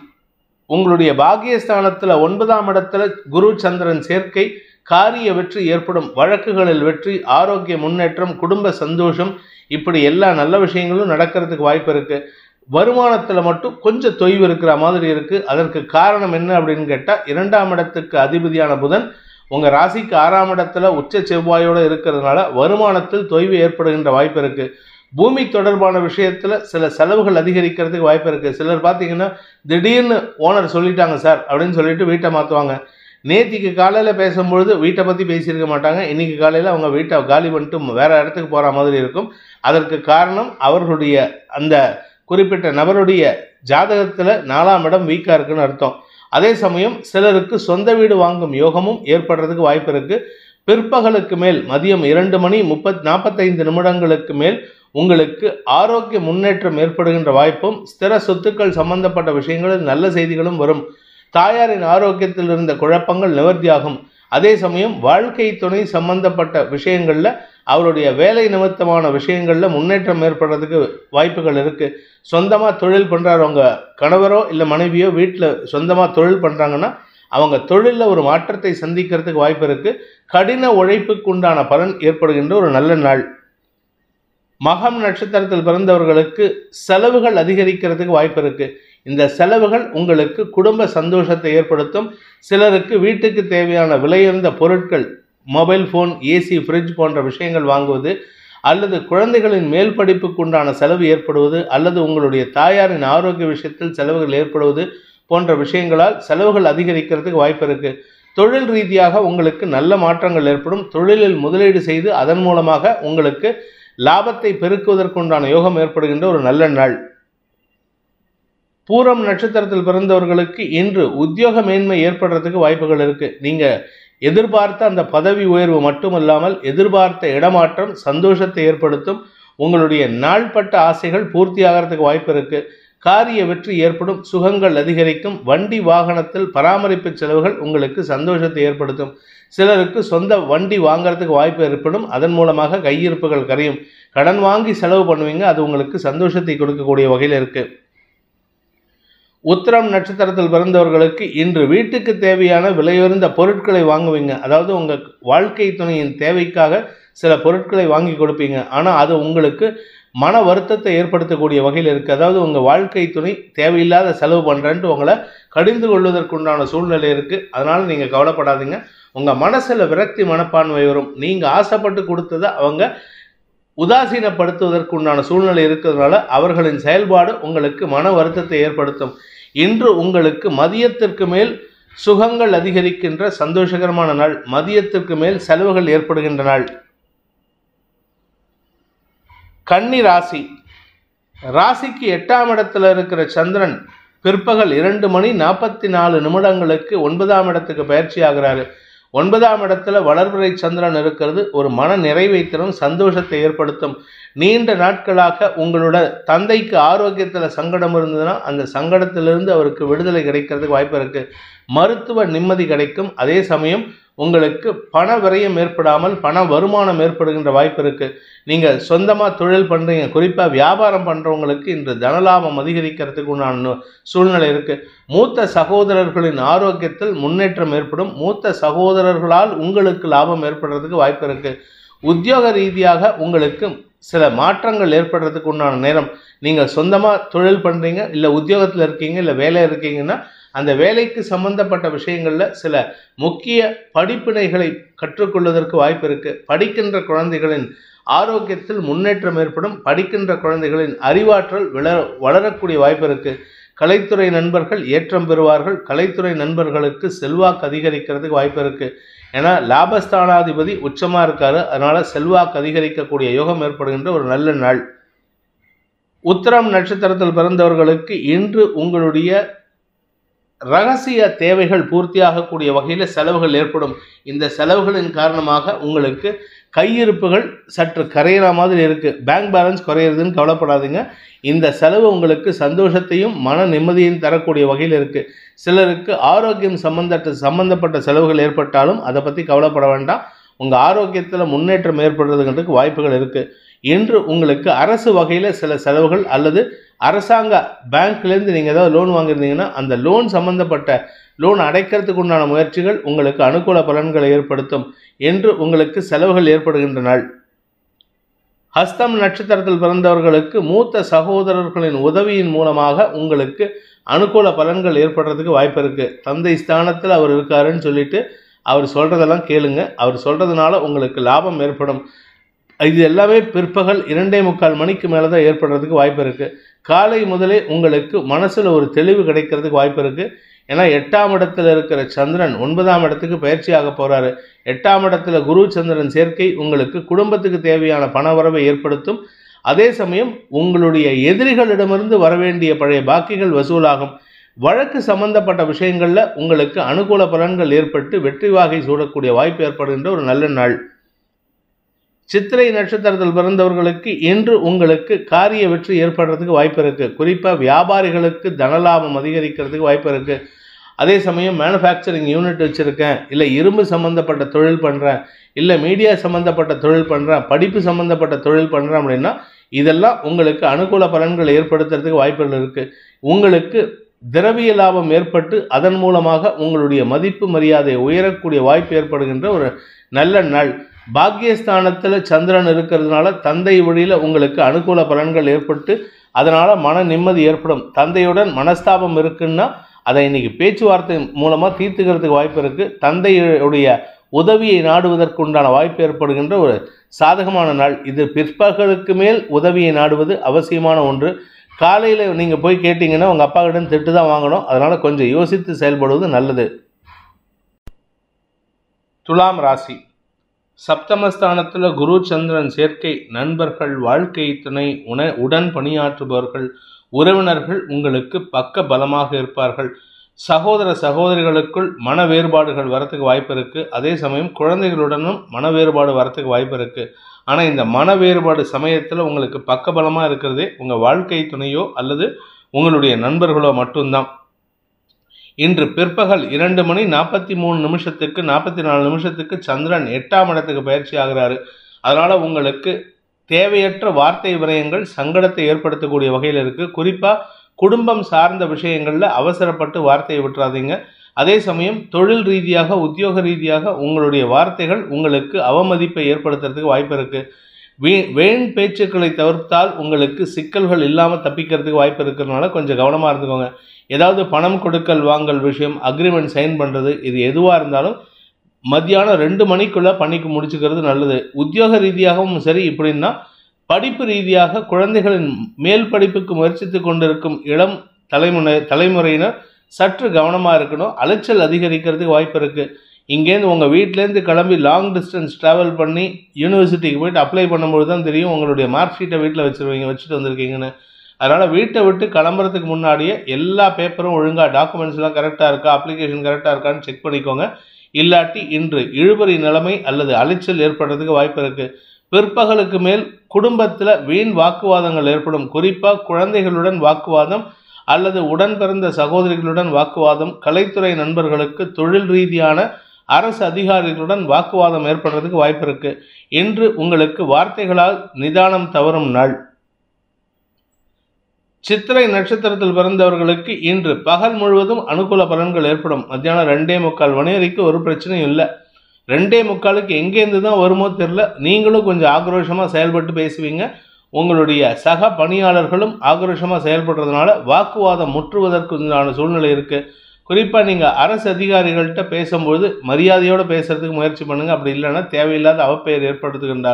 உங்களுடைய பாக்கியஸ்தானத்தில் 9ஆம் இடத்துல குரு சந்திரன் சேர்க்கை, காரிய வெற்றி ஏற்படும். வழக்குகளில் வெற்றி, ஆரோக்கிய முன்னேற்றம், குடும்ப சந்தோஷம், இப்படி எல்லா நல்ல விஷயங்களும் நடக்கிறதுக்கு வாய்ப்பு இருக்குது. வருமானத்தில் மட்டும் கொஞ்சம் தொய்வு இருக்கிற மாதிரி இருக்குது. அதற்கு காரணம் என்ன அப்படின்னு கேட்டால், 2ஆம் இடத்துக்கு அதிபதியான புதன் உங்கள் ராசிக்கு 6ஆம் இடத்துல உச்ச செவ்வாயோடு இருக்கிறதுனால வருமானத்தில் தொய்வு ஏற்படுகின்ற வாய்ப்பு இருக்குது. பூமி தொடர்பான விஷயத்தில் சில செலவுகள் அதிகரிக்கிறதுக்கு வாய்ப்பு இருக்குது. சிலர் பார்த்தீங்கன்னா திடீர்னு ஓனர் சொல்லிட்டாங்க சார் அப்படின்னு சொல்லிட்டு வீட்டை மாற்றுவாங்க. நேத்திக்கு காலையில் பேசும்பொழுது வீட்டை பற்றி பேசியிருக்க மாட்டாங்க. இன்றைக்கி காலையில் அவங்க வீட்டை காலி பண்ணிட்டு வேறு இடத்துக்கு போகிற மாதிரி இருக்கும். அதற்கு காரணம் அவர்களுடைய அந்த குறிப்பிட்ட நபருடைய ஜாதகத்தில் 4ஆம் இடம் வீக்காக இருக்குன்னு அர்த்தம். அதே சமயம் சிலருக்கு சொந்த வீடு வாங்கும் யோகமும் ஏற்படுறதுக்கு வாய்ப்பு இருக்குது. பிற்பகலுக்கு மேல் மதியம் 2:45 நிமிடங்களுக்கு மேல் உங்களுக்கு ஆரோக்கிய முன்னேற்றம் ஏற்படுகின்ற வாய்ப்பும், ஸ்திர சொத்துக்கள் சம்பந்தப்பட்ட விஷயங்களில் நல்ல செய்திகளும் வரும். தாயாரின் ஆரோக்கியத்தில் இருந்த குழப்பங்கள் நிவர்த்தியாகும். அதே சமயம் வாழ்க்கை துணை சம்பந்தப்பட்ட விஷயங்களில் அவருடைய வேலை நிமித்தமான விஷயங்களில் முன்னேற்றம் ஏற்படுறதுக்கு வாய்ப்புகள் இருக்குது. சொந்தமாக தொழில் பண்ணுறவங்க கணவரோ இல்லை மனைவியோ வீட்டில் சொந்தமாக தொழில் பண்ணுறாங்கன்னா அவங்க தொழிலில் ஒரு மாற்றத்தை சந்திக்கிறதுக்கு வாய்ப்பு இருக்குது. கடின உழைப்புக்கு உண்டான பலன் ஏற்படுகின்ற ஒரு நல்ல நாள். மகம் நட்சத்திரத்தில் பிறந்தவர்களுக்கு செலவுகள் அதிகரிக்கிறதுக்கு வாய்ப்பு இருக்கு. இந்த செலவுகள் உங்களுக்கு குடும்ப சந்தோஷத்தை ஏற்படுத்தும். சிலருக்கு வீட்டுக்கு தேவையான விலையுயர்ந்த பொருட்கள், மொபைல் ஃபோன், ஏசி, ஃப்ரிட்ஜ் போன்ற விஷயங்கள் வாங்குவது, அல்லது குழந்தைகளின் மேல் படிப்புக்கு உண்டான செலவு ஏற்படுவது, அல்லது உங்களுடைய தாயாரின் ஆரோக்கிய விஷயத்தில் செலவுகள் ஏற்படுவது போன்ற விஷயங்களால் செலவுகள் அதிகரிக்கிறதுக்கு வாய்ப்பு இருக்கு. தொழில் ரீதியாக உங்களுக்கு நல்ல மாற்றங்கள் ஏற்படும். தொழிலில் முதலீடு செய்து அதன் மூலமாக உங்களுக்கு லாபத்தை பெருக்குவதற்குண்டான யோகம் ஏற்படுகின்ற ஒரு நல்ல நாள். பூரம் நட்சத்திரத்தில் பிறந்தவர்களுக்கு இன்று உத்தியோக மேன்மை ஏற்படுறதுக்கு வாய்ப்புகள் இருக்கு. நீங்க எதிர்பார்த்த அந்த பதவி உயர்வு மட்டுமல்லாமல் எதிர்பார்த்த இடமாற்றம் சந்தோஷத்தை ஏற்படுத்தும். உங்களுடைய நாள்பட்ட ஆசைகள் பூர்த்தி ஆகிறதுக்கு வாய்ப்பு இருக்கு. காரிய வெற்றி ஏற்படும். சுகங்கள் அதிகரிக்கும். வண்டி வாகனத்தில் பராமரிப்பு செலவுகள் உங்களுக்கு சந்தோஷத்தை ஏற்படுத்தும். சிலருக்கு சொந்த வண்டி வாங்கிறதுக்கு வாய்ப்பு ஏற்படும். அதன் மூலமாக கையிருப்புகள் கரையும். கடன் வாங்கி செலவு பண்ணுவீங்க. அது உங்களுக்கு சந்தோஷத்தை கொடுக்கக்கூடிய வகையில் இருக்கு. உத்திரம் நட்சத்திரத்தில் பிறந்தவர்களுக்கு இன்று வீட்டுக்கு தேவையான விலையுயர்ந்த பொருட்களை வாங்குவீங்க. அதாவது உங்கள் வாழ்க்கை துணையின் தேவைக்காக சில பொருட்களை வாங்கி கொடுப்பீங்க. ஆனால் அது உங்களுக்கு மன வருத்தத்தை ஏற்படுத்தக்கூடிய வகையில் இருக்குது. அதாவது உங்கள் வாழ்க்கை துணை தேவையில்லாத செலவு பண்ணுறேன்ட்டு உங்களை கடிந்து கொள்வதற்குண்டான சூழ்நிலை இருக்குது. அதனால் நீங்கள் கவலைப்படாதீங்க. உங்கள் மனசில் விரக்தி மனப்பான்மை வரும். நீங்கள் ஆசைப்பட்டு கொடுத்ததை அவங்க உதாசீனப்படுத்துவதற்குண்டான சூழ்நிலை இருக்கிறதுனால அவர்களின் செயல்பாடு உங்களுக்கு மன வருத்தத்தை ஏற்படுத்தும். இன்று உங்களுக்கு மதியத்திற்கு மேல் சுகங்கள் அதிகரிக்கின்ற சந்தோஷகரமான நாள். மதியத்திற்கு மேல் செலவுகள் ஏற்படுகின்ற நாள். கன்னி ராசி. ராசிக்கு 8ஆம் இடத்துல இருக்கிற சந்திரன் பிற்பகல் 2:44 9ஆம் இடத்துக்கு பயிற்சி ஆகிறாரு. 9ஆம் இடத்துல வளர்பிறை சந்திரன் இருக்கிறது. ஒரு மன நிறைவை தரும், சந்தோஷத்தை ஏற்படுத்தும். நீண்ட நாட்களாக உங்களோட தந்தைக்கு ஆரோக்கியத்தில் சங்கடம் இருந்ததுன்னா அந்த சங்கடத்திலிருந்து அவருக்கு விடுதலை கிடைக்கிறதுக்கு வாய்ப்பு இருக்கு. மருத்துவ நிம்மதி கிடைக்கும். அதே சமயம் உங்களுக்கு பண விரயம் ஏற்படாமல் பண வருமானம் ஏற்படுகின்ற வாய்ப்பு இருக்கு. நீங்கள் சொந்தமாக தொழில் பண்ணுறீங்க, குறிப்பாக வியாபாரம் பண்ணுறவங்களுக்கு இன்று தனலாபம் அதிகரிக்கிறதுக்கு உண்டான சூழ்நிலை இருக்கு. மூத்த சகோதரர்களின் ஆரோக்கியத்தில் முன்னேற்றம் ஏற்படும். மூத்த சகோதரர்களால் உங்களுக்கு லாபம் ஏற்படுறதுக்கு வாய்ப்பு இருக்கு. உத்தியோக ரீதியாக உங்களுக்கு சில மாற்றங்கள் ஏற்படுறதுக்கு உண்டான நேரம். நீங்கள் சொந்தமாக தொழில் பண்ணுறீங்க, இல்லை உத்தியோகத்தில் இருக்கீங்க, இல்லை வேலை இருக்கீங்கன்னா அந்த வேலைக்கு சம்பந்தப்பட்ட விஷயங்களில் சில முக்கிய படிப்பினைகளை கற்றுக்கொள்வதற்கு வாய்ப்பு இருக்கு. படிக்கின்ற குழந்தைகளின் ஆரோக்கியத்தில் முன்னேற்றம் ஏற்படும். படிக்கின்ற குழந்தைகளின் அறிவாற்றல் வளரக்கூடிய வாய்ப்பு இருக்கு. கலைத்துறை நண்பர்கள் ஏற்றம் பெறுவார்கள். கலைத்துறை நண்பர்களுக்கு செல்வாக்கு அதிகரிக்கிறதுக்கு வாய்ப்பு இருக்கு. ஏன்னா லாபஸ்தானாதிபதி உச்சமாக இருக்காரு. அதனால செல்வாக்கு அதிகரிக்கக்கூடிய யோகம் ஏற்படுகின்ற ஒரு நல்ல நாள். உத்திரம் நட்சத்திரத்தில் பிறந்தவர்களுக்கு இன்று உங்களுடைய ரகசிய தேவைகள் பூர்த்தியாகக்கூடிய வகையில் செலவுகள் ஏற்படும். இந்த செலவுகளின் காரணமாக உங்களுக்கு கையிருப்புகள் சற்று கரையிற மாதிரி இருக்குது. பேங்க் பேலன்ஸ் குறையிறதுன்னு கவலைப்படாதீங்க. இந்த செலவு உங்களுக்கு சந்தோஷத்தையும் மன நிம்மதியையும் தரக்கூடிய வகையில் இருக்குது. சிலருக்கு ஆரோக்கியம் சம்பந்தப்பட்ட செலவுகள் ஏற்பட்டாலும் அதை பற்றி கவலைப்பட வேண்டாம். உங்கள் ஆரோக்கியத்தில் முன்னேற்றம் ஏற்படுறதுக்கு வாய்ப்புகள் இருக்குது. இன்று உங்களுக்கு அரசு வகையில் சில செலவுகள் அல்லது அரசாங்க பேங்க்லேருந்து நீங்கள் ஏதாவது லோன் வாங்கியிருந்தீங்கன்னா அந்த லோன் சம்பந்தப்பட்ட லோன் அடைக்கிறதுக்கு உண்டான முயற்சிகள் உங்களுக்கு அனுகூல பலன்களை ஏற்படுத்தும். என்று உங்களுக்கு செலவுகள் ஏற்படுகின்ற நாள். ஹஸ்தம் நட்சத்திரத்தில் பிறந்தவர்களுக்கு மூத்த சகோதரர்களின் உதவியின் மூலமாக உங்களுக்கு அனுகூல பலன்கள் ஏற்படுறதுக்கு வாய்ப்பு இருக்குது. தந்தை ஸ்தானத்தில் அவர் இருக்காருன்னு சொல்லிட்டு அவர் சொல்கிறதெல்லாம் கேளுங்க. அவர் சொல்கிறதுனால உங்களுக்கு லாபம் ஏற்படும். இது எல்லாமே பிற்பகல் 2:45 மேலே தான் ஏற்படுறதுக்கு வாய்ப்பு இருக்குது. காலை முதலே உங்களுக்கு மனசில் ஒரு தெளிவு கிடைக்கிறதுக்கு வாய்ப்பு இருக்குது. ஏன்னா 8ஆம் இடத்துல இருக்கிற சந்திரன் 9ஆம் இடத்துக்கு பயிற்சியாக போகிறாரு. 8ஆம் இடத்துல குரு சந்திரன் சேர்க்கை உங்களுக்கு குடும்பத்துக்கு தேவையான பண வரவை ஏற்படுத்தும். அதே சமயம் உங்களுடைய எதிரிகளிடமிருந்து வரவேண்டிய பழைய பாக்கிகள் வசூலாகும். வழக்கு சம்பந்தப்பட்ட விஷயங்களில் உங்களுக்கு அனுகூல பலன்கள் ஏற்பட்டு வெற்றி வாகை சூடக்கூடிய வாய்ப்பு ஏற்படுகின்ற ஒரு நல்ல நாள். சித்திரை நட்சத்திரத்தில் பிறந்தவர்களுக்கு இன்று உங்களுக்கு காரிய வெற்றி ஏற்படுறதுக்கு வாய்ப்பு இருக்குது. குறிப்பாக வியாபாரிகளுக்கு தனலாபம் அதிகரிக்கிறதுக்கு வாய்ப்பு இருக்குது. அதே சமயம் மேனுஃபேக்சரிங் யூனிட் வச்சுருக்கேன், இல்லை இரும்பு சம்மந்தப்பட்ட தொழில் பண்ணுறேன், இல்லை மீடியா சம்மந்தப்பட்ட தொழில் பண்ணுறேன், படிப்பு சம்மந்தப்பட்ட தொழில் பண்ணுறேன் அப்படின்னா இதெல்லாம் உங்களுக்கு அனுகூல பலன்களை ஏற்படுத்துறதுக்கு வாய்ப்புகள் இருக்குது. உங்களுக்கு திரவிய லாபம் ஏற்பட்டு அதன் மூலமாக உங்களுடைய மதிப்பு மரியாதை உயரக்கூடிய வாய்ப்பு ஏற்படுகின்ற ஒரு நல்ல நாள். பாக்கியஸ்தானத்தில் சந்திரன் இருக்கிறதுனால தந்தை வழியில் உங்களுக்கு அனுகூல பலன்கள் ஏற்பட்டு அதனால் மன நிம்மதி ஏற்படும். தந்தையுடன் மனஸ்தாபம் இருக்குன்னா அதை இன்னைக்கு பேச்சுவார்த்தை மூலமாக தீர்த்துக்கிறதுக்கு வாய்ப்பு இருக்குது. தந்தையுடைய உதவியை நாடுவதற்கு உண்டான வாய்ப்பு ஏற்படுகின்ற ஒரு சாதகமான நாள் இது. பிற்பகலுக்கு மேல் உதவியை நாடுவது அவசியமான ஒன்று. காலையில் நீங்கள் போய் கேட்டிங்கன்னா உங்கள் அப்பா கிட்ட திட்டு தான் வாங்கணும். அதனால் கொஞ்சம் யோசித்து செயல்படுவது நல்லது. துலாம் ராசி. சப்தமஸ்தானத்தில் குரு சந்திரன் சேர்க்கை. நண்பர்கள், வாழ்க்கை துணை, உடன் பணியாற்றுபவர்கள், உறவினர்கள் உங்களுக்கு பக்க பலமாக இருப்பார்கள். சகோதர சகோதரிகளுக்குள் மன வேறுபாடுகள் வரத்துக்கு வாய்ப்பு இருக்குது. அதே சமயம் குழந்தைகளுடனும் மன வேறுபாடு வரத்துக்கு வாய்ப்பு இருக்குது. ஆனால் இந்த மன வேறுபாடு சமயத்தில் உங்களுக்கு பக்கபலமாக இருக்கிறதே உங்கள் வாழ்க்கை துணையோ அல்லது உங்களுடைய நண்பர்களோ மட்டும்தான். இன்று பிற்பகல் 2:43 44 நிமிஷத்துக்கு சந்திரன் 8ஆம் இடத்துக்கு பயிற்சி ஆகிறாரு. அதனால் உங்களுக்கு தேவையற்ற வார்த்தை விரயங்கள் சங்கடத்தை ஏற்படுத்தக்கூடிய வகையில் இருக்குது. குறிப்பாக குடும்பம் சார்ந்த விஷயங்களில் அவசரப்பட்டு வார்த்தையை விட்டுறாதீங்க. அதே சமயம் தொழில் ரீதியாக, உத்தியோக ரீதியாக உங்களுடைய வார்த்தைகள் உங்களுக்கு அவமதிப்பை ஏற்படுத்துறதுக்கு வாய்ப்பு இருக்குது. வீண் பேச்சுக்களை தவிர்த்தால் உங்களுக்கு சிக்கல்கள் இல்லாமல் தப்பிக்கிறதுக்கு வாய்ப்பு இருக்கிறதுனால கொஞ்சம் கவனமாக இருந்துக்கோங்க. ஏதாவது பணம் கொடுக்கல் வாங்கல் விஷயம், அக்ரிமெண்ட் சைன் பண்ணுறது, இது எதுவாக இருந்தாலும் மத்தியானம் 2 மணிக்குள்ளே பண்ணிக்கு முடிச்சுக்கிறது நல்லது. உத்தியோக ரீதியாகவும் சரி. இப்படின்னா படிப்பு ரீதியாக குழந்தைகளின் மேல் படிப்புக்கு முயற்சித்து கொண்டிருக்கும் இளம் தலைமுறையினர் சற்று கவனமாக இருக்கணும். அலைச்சல் அதிகரிக்கிறதுக்கு வாய்ப்பு இருக்குது. இங்கேருந்து உங்கள் வீட்டிலேருந்து கிளம்பி லாங் டிஸ்டன்ஸ் ட்ராவல் பண்ணி யூனிவர்சிட்டிக்கு போய்ட்டு அப்ளை பண்ணும்போது தான் தெரியும் உங்களுடைய மார்க் ஷீட்டை வீட்டில் வச்சுட்டு வந்திருக்கீங்கன்னு. அதனால் வீட்டை விட்டு கிளம்புறதுக்கு முன்னாடியே எல்லா பேப்பரும் ஒழுங்காக, டாக்குமெண்ட்ஸ்லாம் கரெக்டாக இருக்கா, அப்ளிகேஷன் கரெக்டாக இருக்கான்னு செக் பண்ணிக்கோங்க. இல்லாட்டி இன்று இழுபறி நிலைமை அல்லது அலைச்சல் ஏற்படுறதுக்கு வாய்ப்பு இருக்குது. பிற்பகலுக்கு மேல் குடும்பத்தில் வீண் வாக்குவாதங்கள் ஏற்படும். குறிப்பாக குழந்தைகளுடன் வாக்குவாதம் அல்லது உடன் பிறந்த சகோதரிகளுடன் வாக்குவாதம், கலைத்துறை நண்பர்களுக்கு தொழில் ரீதியான அரசு அதிகாரிகளுடன் வாக்குவாதம் ஏற்படுறதுக்கு வாய்ப்பு இருக்கு. இன்று உங்களுக்கு வார்த்தைகளால் நிதானம் தவறும் நாள். சித்திரை நட்சத்திரத்தில் பிறந்தவர்களுக்கு இன்று பகல் முழுவதும் அனுகூல பலன்கள் ஏற்படும். மத்தியானம் 2:45 மணி வரைக்கும் ஒரு பிரச்சனையும் இல்லை. 2:45 எங்கேருந்து தான் வருமோ தெரியல. நீங்களும் கொஞ்சம் ஆக்ரோஷமாக செயல்பட்டு பேசுவீங்க. உங்களுடைய சக பணியாளர்களும் ஆக்ரோஷமாக செயல்படுறதுனால வாக்குவாதம் முற்றுவதற்கு உண்டான சூழ்நிலை இருக்குது. குறிப்பாக நீங்கள் அரசு அதிகாரிகள்கிட்ட பேசும்போது மரியாதையோடு பேசுறதுக்கு முயற்சி பண்ணுங்கள். அப்படி இல்லைன்னா தேவையில்லாத அவப்பெயர் ஏற்படுத்துகின்ற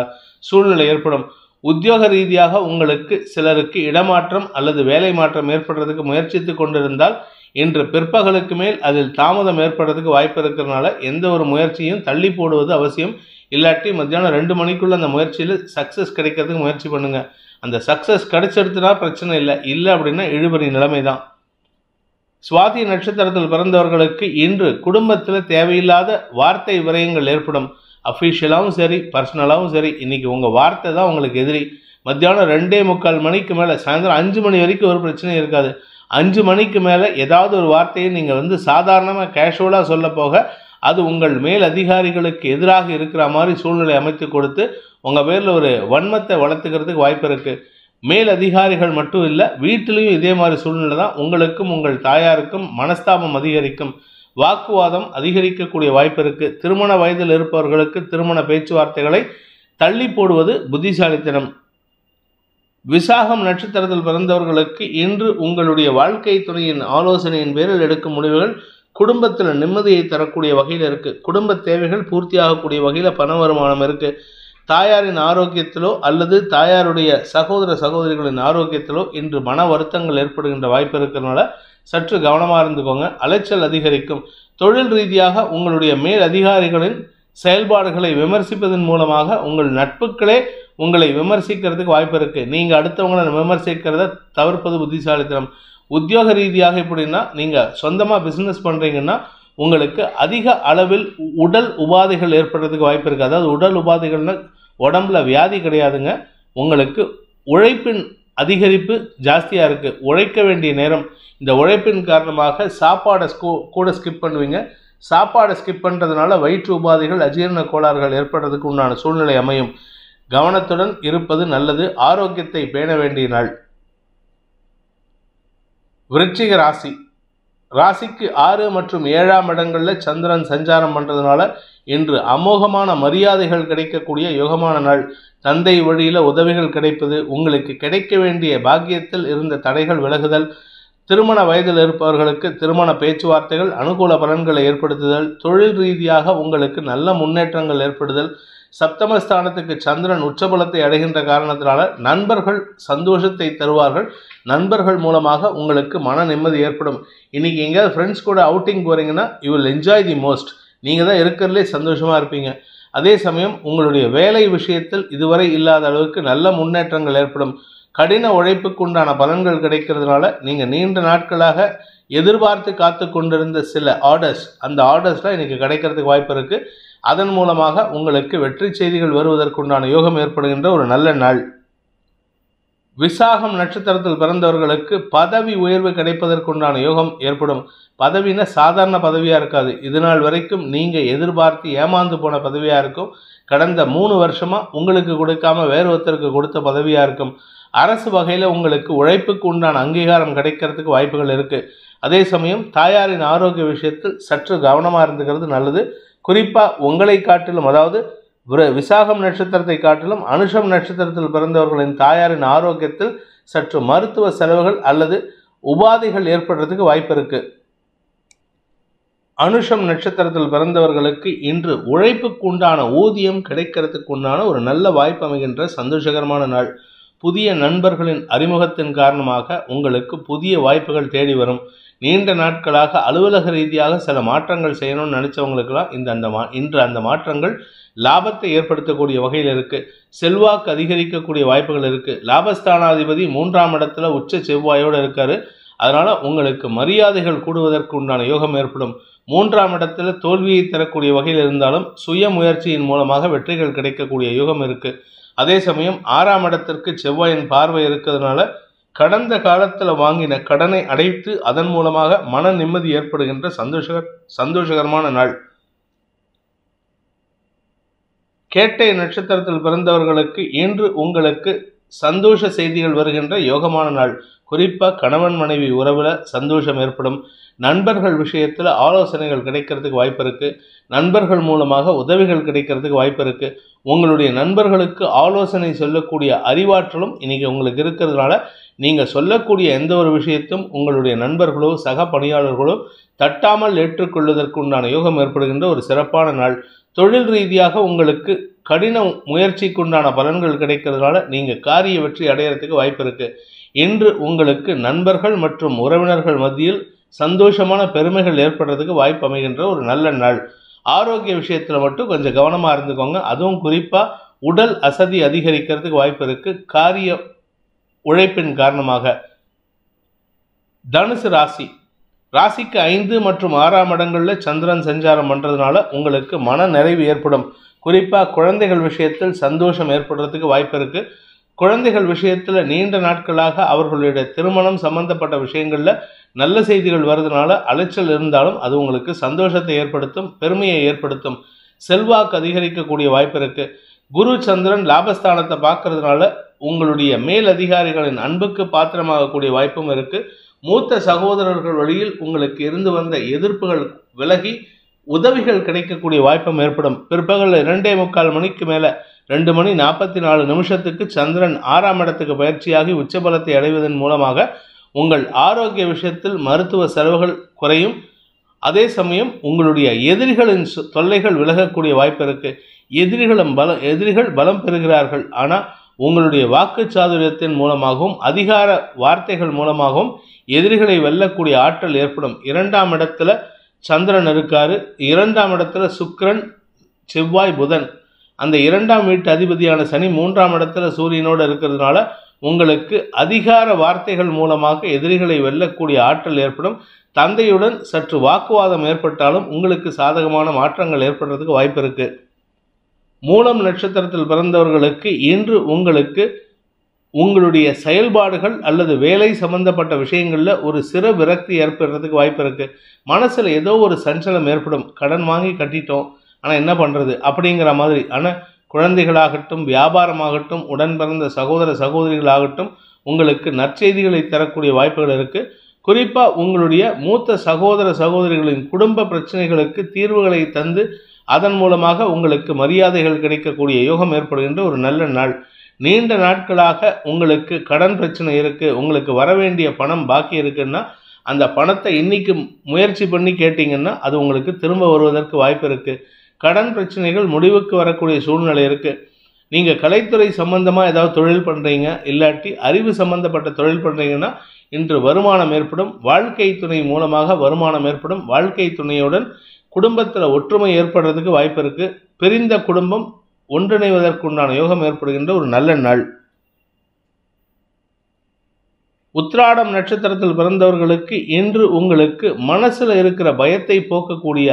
சூழ்நிலை ஏற்படும். உத்தியோக ரீதியாக உங்களுக்கு சிலருக்கு இடமாற்றம் அல்லது வேலை மாற்றம் ஏற்படுறதுக்கு முயற்சித்து கொண்டிருந்தால் இன்று பிற்பகலுக்கு மேல் அதில் தாமதம் ஏற்படுறதுக்கு வாய்ப்பு இருக்கிறதுனால எந்த ஒரு முயற்சியும் தள்ளி போடுவது அவசியம். இல்லாட்டி மத்தியானம் 2 மணிக்குள்ள அந்த முயற்சியில் சக்ஸஸ் கிடைக்கிறதுக்கு முயற்சி பண்ணுங்க. அந்த சக்ஸஸ் கிடைச்சிடுத்துனா பிரச்சனை இல்லை அப்படின்னா இழுபறி நிலைமை தான். சுவாதி நட்சத்திரத்தில் பிறந்தவர்களுக்கு இன்று குடும்பத்தில் தேவையில்லாத வார்த்தை விரயங்கள் ஏற்படும். அஃபிஷியலாகவும் சரி, பர்சனலாகவும் சரி, இன்னைக்கு உங்கள் வார்த்தை தான் உங்களுக்கு எதிரி. மத்தியானம் 2:45 மணிக்கு மேலே சாயந்தரம் 5 மணி வரைக்கும் ஒரு பிரச்சனையும் இருக்காது. 5 மணிக்கு மேலே ஏதாவது ஒரு வார்த்தையை நீங்கள் சாதாரணமாக கேஷுவலாக சொல்ல போக அது உங்கள் மேல் அதிகாரிகளுக்கு எதிராக இருக்கிற மாதிரி சூழ்நிலை அமைத்து கொடுத்து உங்கள் பேரில் ஒரு வன்மத்தை வளர்த்துக்கிறதுக்கு வாய்ப்பு இருக்குது. மேல் அதிகாரிகள் மட்டும் இல்லை, வீட்டிலையும் இதே மாதிரி சூழ்நிலை தான். உங்களுக்கும் உங்கள் தாயாருக்கும் மனஸ்தாபம் அதிகரிக்கும். வாக்குவாதம் அதிகரிக்கக்கூடிய வாய்ப்பு இருக்குது. திருமண வயதில் இருப்பவர்களுக்கு திருமண பேச்சுவார்த்தைகளை தள்ளி போடுவது புத்திசாலித்தனம். விசாகம் நட்சத்திரத்தில் பிறந்தவர்களுக்கு இன்று உங்களுடைய வாழ்க்கை துணையின் ஆலோசனையின் பேரில் எடுக்கும் முடிவுகள் குடும்பத்தில் நிம்மதியை தரக்கூடிய வகையில் இருக்குது. குடும்ப தேவைகள் பூர்த்தியாகக்கூடிய வகையில் பண வருமானம் இருக்குது. தாயாரின் ஆரோக்கியத்திலோ அல்லது தாயாருடைய சகோதர சகோதரிகளின் ஆரோக்கியத்திலோ இன்று மன வருத்தங்கள் ஏற்படுகின்ற வாய்ப்பு இருக்கிறதுனால சற்று கவனமாக இருந்துக்கோங்க. அலைச்சல் அதிகரிக்கும். தொழில் ரீதியாக உங்களுடைய மேல் அதிகாரிகளின் செயல்பாடுகளை விமர்சிப்பதன் மூலமாக உங்கள் நட்புகளே உங்களை விமர்சிக்கிறதுக்கு வாய்ப்பு இருக்குது. நீங்கள் அடுத்தவங்களை விமர்சிக்கிறத தவிர்ப்பது புத்திசாலித்தனம். உத்தியோக ரீதியாக எப்படின்னா நீங்கள் சொந்தமாக பிஸ்னஸ் பண்ணுறீங்கன்னா உங்களுக்கு அதிக அளவில் உடல் உபாதைகள் ஏற்படுறதுக்கு வாய்ப்பு இருக்குது. அதாவது உடல் உபாதைகள்னால் உடம்புல வியாதி கிடையாதுங்க. உங்களுக்கு உழைப்பின் அதிகரிப்பு ஜாஸ்தியாக இருக்குது. உழைக்க வேண்டிய நேரம். இந்த உழைப்பின் காரணமாக சாப்பாடை கூட ஸ்கிப் பண்ணுவீங்க. சாப்பாடை ஸ்கிப் பண்ணுறதுனால வயிற்று உபாதைகள், அஜீரண கோளாறுகள் ஏற்படுறதுக்கு உண்டான சூழ்நிலை அமையும். கவனத்துடன் இருப்பது நல்லது. ஆரோக்கியத்தை பேண வேண்டிய நாள். விருச்சிக ராசி. ராசிக்கு 6 மற்றும் 7ஆம் இடங்களில் சந்திரன் சஞ்சாரம் பண்ணுறதுனால இன்று அமோகமான மரியாதைகள் கிடைக்கக்கூடிய யோகமான நாள். தந்தை வழியில் உதவிகள் கிடைப்பது, உங்களுக்கு கிடைக்க வேண்டிய பாக்கியத்தில் இருந்த தடைகள் விலகுதல், திருமண வயதில் இருப்பவர்களுக்கு திருமண பேச்சுவார்த்தைகள் அனுகூல பலன்களை ஏற்படுத்துதல், தொழில் ரீதியாக உங்களுக்கு நல்ல முன்னேற்றங்கள் ஏற்படுதல், சப்தமஸ்தானத்துக்கு சந்திரன் உச்சபலத்தை அடைகின்ற காரணத்தினால நண்பர்கள் சந்தோஷத்தை தருவார்கள். நண்பர்கள் மூலமாக உங்களுக்கு மன நிம்மதி ஏற்படும். இன்னைக்கு எங்கேயாவது ஃப்ரெண்ட்ஸ் கூட அவுட்டிங் போகிறீங்கன்னா you will enjoy the most. நீங்கள் தான் இருக்கிறதுலே சந்தோஷமாக இருப்பீங்க. அதே சமயம் உங்களுடைய வேலை விஷயத்தில் இதுவரை இல்லாத அளவுக்கு நல்ல முன்னேற்றங்கள் ஏற்படும். கடின உழைப்புக்கு உண்டான பலன்கள் கிடைக்கிறதுனால நீங்கள் நீண்ட நாட்களாக எதிர்பார்த்து காத்து கொண்டிருந்த சில ஆர்டர்ஸ், அந்த ஆர்டர்ஸ்லாம் இன்னைக்கு கிடைக்கிறதுக்கு வாய்ப்பு இருக்குது. அதன் மூலமாக உங்களுக்கு வெற்றி செய்திகள் வருவதற்குண்டான யோகம் ஏற்படுகின்ற ஒரு நல்ல நாள். விசாகம் நட்சத்திரத்தில் பிறந்தவர்களுக்கு பதவி உயர்வு கிடைப்பதற்குண்டான யோகம் ஏற்படும். பதவினா சாதாரண பதவியாக இருக்காது. இது நாள் வரைக்கும் நீங்கள் எதிர்பார்த்து ஏமாந்து போன பதவியாக இருக்கும். கடந்த 3 வருஷமாக உங்களுக்கு கொடுக்காம வேறு ஒருத்தருக்கு கொடுத்த பதவியாக இருக்கும். அரசு வகையில் உங்களுக்கு உழைப்புக்கு உண்டான அங்கீகாரம் கிடைக்கிறதுக்கு வாய்ப்புகள் இருக்குது. அதே சமயம் தாயாரின் ஆரோக்கிய விஷயத்தில் சற்று கவனமாக இருந்துக்கிறது நல்லது. குறிப்பாக உங்களை காட்டிலும், அதாவது விசாகம் நட்சத்திரத்தை காட்டிலும் அனுஷம் நட்சத்திரத்தில் பிறந்தவர்களின் தாயாரின் ஆரோக்கியத்தில் சற்று மருத்துவ செலவுகள் அல்லது உபாதைகள் ஏற்படுறதுக்கு வாய்ப்பு இருக்கு. அனுஷம் நட்சத்திரத்தில் பிறந்தவர்களுக்கு இன்று உழைப்புக்கு உண்டான ஊதியம் கிடைக்கிறதுக்கு உண்டான ஒரு நல்ல வாய்ப்பு அமைகின்ற சந்தோஷகரமான நாள். புதிய நண்பர்களின் அறிமுகத்தின் காரணமாக உங்களுக்கு புதிய வாய்ப்புகள் தேடி வரும். நீண்ட நாட்களாக அலுவலக ரீதியாக சில மாற்றங்கள் செய்யணும்னு நினைச்சவங்களுக்கெல்லாம் இன்று அந்த மாற்றங்கள் லாபத்தை ஏற்படுத்தக்கூடிய வகையில் இருக்கு. செல்வாக்கு அதிகரிக்கக்கூடிய வாய்ப்புகள் இருக்கு. லாபஸ்தானாதிபதி 3ஆம் இடத்துல உச்ச செவ்வாயோடு இருக்காரு. அதனால உங்களுக்கு மரியாதைகள் கூடுவதற்கு உண்டான யோகம் ஏற்படும். 3ஆம் இடத்துல தோல்வியை தரக்கூடிய வகையில் இருந்தாலும் சுய முயற்சியின் மூலமாக வெற்றிகள் கிடைக்கக்கூடிய யோகம் இருக்கு. அதே சமயம் 6ஆம் இடத்திற்கு செவ்வாயின் பார்வை இருக்கிறதுனால கடந்த காலத்தில் வாங்கின கடனை அடைத்து அதன் மூலமாக மன நிம்மதி ஏற்படுகின்ற சந்தோஷகரமான நாள். கேட்டை நட்சத்திரத்தில் பிறந்தவர்களுக்கு இன்று உங்களுக்கு சந்தோஷ செய்திகள் வருகின்ற யோகமான நாள். குறிப்பாக கணவன் மனைவி உறவில் சந்தோஷம் ஏற்படும். நண்பர்கள் விஷயத்தில் ஆலோசனைகள் கிடைக்கிறதுக்கு வாய்ப்பு இருக்கு. நண்பர்கள் மூலமாக உதவிகள் கிடைக்கிறதுக்கு வாய்ப்பு இருக்கு. உங்களுடைய நண்பர்களுக்கு ஆலோசனை சொல்லக்கூடிய அறிவாற்றலும் இன்னைக்கு உங்களுக்கு இருக்கிறதுனால நீங்கள் சொல்லக்கூடிய எந்த ஒரு விஷயத்தையும் உங்களுடைய நண்பர்களோ சக பணியாளர்களோ தட்டாமல் ஏற்றுக்கொள்வதற்கு உண்டான யோகம் ஏற்படுகின்ற ஒரு சிறப்பான நாள். தொழில் ரீதியாக உங்களுக்கு கடின முயற்சிக்கு உண்டான பலன்கள் கிடைக்கிறதுனால நீங்கள் காரிய வெற்றி அடையிறதுக்கு வாய்ப்பு இருக்கு. இன்று உங்களுக்கு நண்பர்கள் மற்றும் உறவினர்கள் மத்தியில் சந்தோஷமான பெருமைகள் ஏற்படுறதுக்கு வாய்ப்பு அமைகின்ற ஒரு நல்ல நாள். ஆரோக்கிய விஷயத்தில் மட்டும் கொஞ்சம் கவனமாக இருந்துக்கோங்க. அதுவும் குறிப்பாக உடல் அசதி அதிகரிக்கிறதுக்கு வாய்ப்பு இருக்கு காரிய உழைப்பின் காரணமாக. தனுசு ராசிக்கு 5 மற்றும் 6ஆம் இடங்களில் சந்திரன் சஞ்சாரம் பண்ணுறதுனால உங்களுக்கு மன நிறைவு ஏற்படும். குறிப்பாக குழந்தைகள் விஷயத்தில் சந்தோஷம் ஏற்படுறதுக்கு வாய்ப்பு இருக்கு. குழந்தைகள் விஷயத்தில் நீண்ட நாட்களாக அவர்களுடைய திருமணம் சம்பந்தப்பட்ட விஷயங்களில் நல்ல செய்திகள் வருதுனால அலைச்சல் இருந்தாலும் அது உங்களுக்கு சந்தோஷத்தை ஏற்படுத்தும், பெருமையை ஏற்படுத்தும். செல்வாக்கு அதிகரிக்கக்கூடிய வாய்ப்பு இருக்கு. குரு சந்திரன் லாபஸ்தானத்தை பார்க்கறதுனால உங்களுடைய மேல் அதிகாரிகளின் அன்புக்கு பாத்திரமாகக்கூடிய வாய்ப்பும் இருக்கு. மூத்த சகோதரர்கள் வழியில் உங்களுக்கு இருந்து வந்த எதிர்ப்புகள் விலகி உதவிகள் கிடைக்கக்கூடிய வாய்ப்பும் ஏற்படும். பிற்பகல் 2:45 மணிக்கு மேலே 2:44 சந்திரன் 6ஆம் இடத்துக்கு பயிற்சியாகி உச்சபலத்தை அடைவதன் மூலமாக உங்கள் ஆரோக்கிய விஷயத்தில் மருத்துவ செலவுகள் குறையும். அதே சமயம் உங்களுடைய எதிரிகளின் தொல்லைகள் விலகக்கூடிய வாய்ப்பு இருக்கு. எதிரிகள் பலம் பெறுகிறார்கள். ஆனால் உங்களுடைய வாக்கு சாதுரியத்தின் மூலமாகவும் அதிகார வார்த்தைகள் மூலமாகவும் எதிரிகளை வெல்லக்கூடிய ஆற்றல் ஏற்படும். 2ஆம் இடத்துல சந்திரன் இருக்காரு. 2ஆம் இடத்துல சுக்கிரன், செவ்வாய், புதன். அந்த 2ஆம் வீட்டு அதிபதியான சனி 3ஆம் இடத்துல சூரியனோடு இருக்கிறதுனால உங்களுக்கு அதிகார வார்த்தைகள் மூலமாக எதிரிகளை வெல்லக்கூடிய ஆற்றல் ஏற்படும். தந்தையுடன் சற்று வாக்குவாதம் ஏற்பட்டாலும் உங்களுக்கு சாதகமான மாற்றங்கள் ஏற்படுறதுக்கு வாய்ப்பு இருக்கு. மூலம் நட்சத்திரத்தில் பிறந்தவர்களுக்கு இன்று உங்களுக்கு உங்களுடைய செயல்பாடுகள் அல்லது வேலை சம்பந்தப்பட்ட விஷயங்களில் ஒரு சிறு விரக்தி ஏற்படுறதுக்கு வாய்ப்பு இருக்கு. மனசில் ஏதோ ஒரு சஞ்சலம் ஏற்படும். கடன் வாங்கி கட்டிட்டோம், ஆனால் என்ன பண்ணுறது அப்படிங்கிற மாதிரி. ஆனால் குழந்தைகளாகட்டும், வியாபாரமாகட்டும், உடன் பிறந்த சகோதர சகோதரிகளாகட்டும் உங்களுக்கு நற்செய்திகளை தரக்கூடிய வாய்ப்புகள் இருக்குது. குறிப்பாக உங்களுடைய மூத்த சகோதர சகோதரிகளின் குடும்ப பிரச்சனைகளுக்கு தீர்வுகளை தந்து அதன் மூலமாக உங்களுக்கு மரியாதைகள் கிடைக்கக்கூடிய யோகம் ஏற்படுகின்ற ஒரு நல்ல நாள். நீண்ட நாட்களாக உங்களுக்கு கடன் பிரச்சனை இருக்குது, உங்களுக்கு வர வேண்டிய பணம் பாக்கி இருக்குன்னா அந்த பணத்தை இன்னைக்கு முயற்சி பண்ணி கேட்டிங்கன்னா அது உங்களுக்கு திரும்ப வருவதற்கு வாய்ப்பு இருக்குது. கடன் பிரச்சனைகள் முடிவுக்கு வரக்கூடிய சூழ்நிலை இருக்குது. நீங்கள் கலைத்துறை சம்பந்தமாக ஏதாவது தொழில் பண்ணுறீங்க, இல்லாட்டி அறிவு சம்பந்தப்பட்ட தொழில் பண்ணுறீங்கன்னா இன்று வருமானம் ஏற்படும். வாழ்க்கை துணை மூலமாக வருமானம் ஏற்படும். வாழ்க்கை துணையுடன் குடும்பத்தில் ஒற்றுமை ஏற்படுறதுக்கு வாய்ப்பு இருக்குது. பிரிந்த குடும்பம் ஒன்றிணைவதற்குண்டான யோகம் ஏற்படுகின்ற ஒரு நல்ல நாள். உத்திராடம் நட்சத்திரத்தில் பிறந்தவர்களுக்கு இன்று உங்களுக்கு மனசில் இருக்கிற பயத்தை போக்கக்கூடிய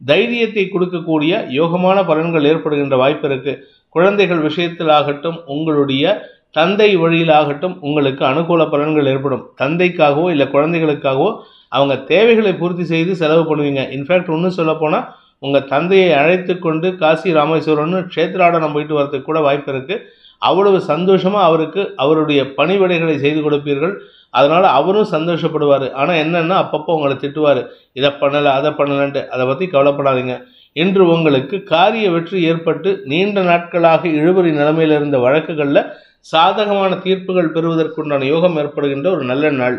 தைரியத்தை கொடுக்கக்கூடிய யோகமான பலன்கள் ஏற்படுகின்ற வாய்ப்பு இருக்குது. குழந்தைகள் விஷயத்தில் ஆகட்டும், உங்களுடைய தந்தை வழியிலாகட்டும் உங்களுக்கு அனுகூல பலன்கள் ஏற்படும். தந்தைக்காகவோ இல்லை குழந்தைகளுக்காகவோ அவங்க தேவைகளை பூர்த்தி செய்து செலவு பண்ணுவீங்க. இன்ஃபேக்ட் இன்னும் சொல்லப்போனால் உங்கள் தந்தையை அழைத்து கொண்டு காசி ராமேஸ்வரம்னு க்ஷேத்ராடனம் போயிட்டு வரதுக்கு கூட வாய்ப்பு இருக்குது. அவ்வளவு சந்தோஷமாக அவருக்கு அவருடைய பணிவிடைகளை செய்து கொடுப்பீர்கள். அதனால் அவரும் சந்தோஷப்படுவார். ஆனால் என்னென்னா அப்பப்போ உங்களை திட்டுவார், இதை பண்ணலை அதை பண்ணலன்ட்டு. அதை பற்றி கவலைப்படாதீங்க. இன்று உங்களுக்கு காரிய வெற்றி ஏற்பட்டு நீண்ட நாட்களாக இழுபறி நிலைமையில் இருந்த வழக்குகளில் சாதகமான தீர்ப்புகள் பெறுவதற்குண்டான யோகம் ஏற்படுகின்ற ஒரு நல்ல நாள்.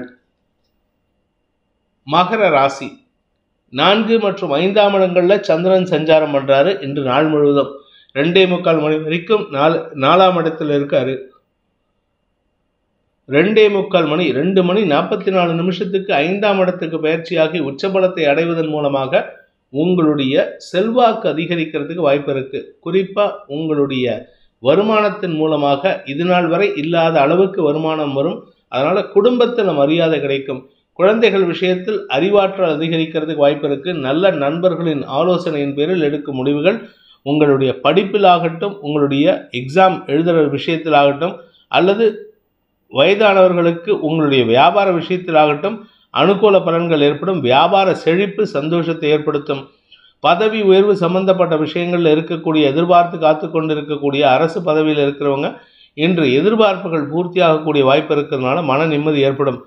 மகர ராசி 4 மற்றும் 5ஆம் இடங்களில் சந்திரன் சஞ்சாரம் பண்ணுறாரு. இன்று நாள் முழுவதும் 2:45 மணி வரைக்கும் 4ஆம் இடத்துல இருக்காரு. 2:45 மணி 2 மணி 44 நிமிஷத்துக்கு 5ஆம் இடத்துக்கு பயிற்சியாகி உச்சபலத்தை அடைவதன் மூலமாக உங்களுடைய செல்வாக்கு அதிகரிக்கிறதுக்கு வாய்ப்பு இருக்கு. குறிப்பா உங்களுடைய வருமானத்தின் மூலமாக இது நாள் வரை இல்லாத அளவுக்கு வருமானம் வரும். அதனால குடும்பத்தில் மரியாதை கிடைக்கும். குழந்தைகள் விஷயத்தில் அறிவாற்றல் அதிகரிக்கிறதுக்கு வாய்ப்பு இருக்கு. நல்ல நண்பர்களின் ஆலோசனையின் பேரில் எடுக்கும் முடிவுகள் உங்களுடைய படிப்பிலாகட்டும், உங்களுடைய எக்ஸாம் எழுதுகிற விஷயத்திலாகட்டும், அல்லது வயதானவர்களுக்கு உங்களுடைய வியாபார விஷயத்திலாகட்டும் அனுகூல பலன்கள் ஏற்படும். வியாபார செழிப்பு சந்தோஷத்தை ஏற்படுத்தும். பதவி உயர்வு சம்பந்தப்பட்ட விஷயங்களில் இருக்கக்கூடிய எதிர்பார்த்து காத்து கொண்டு இருக்கக்கூடிய அரசு பதவியில் இருக்கிறவங்க இன்று எதிர்பார்ப்புகள் பூர்த்தியாகக்கூடிய வாய்ப்பு இருக்கிறதுனால மன நிம்மதி ஏற்படும்.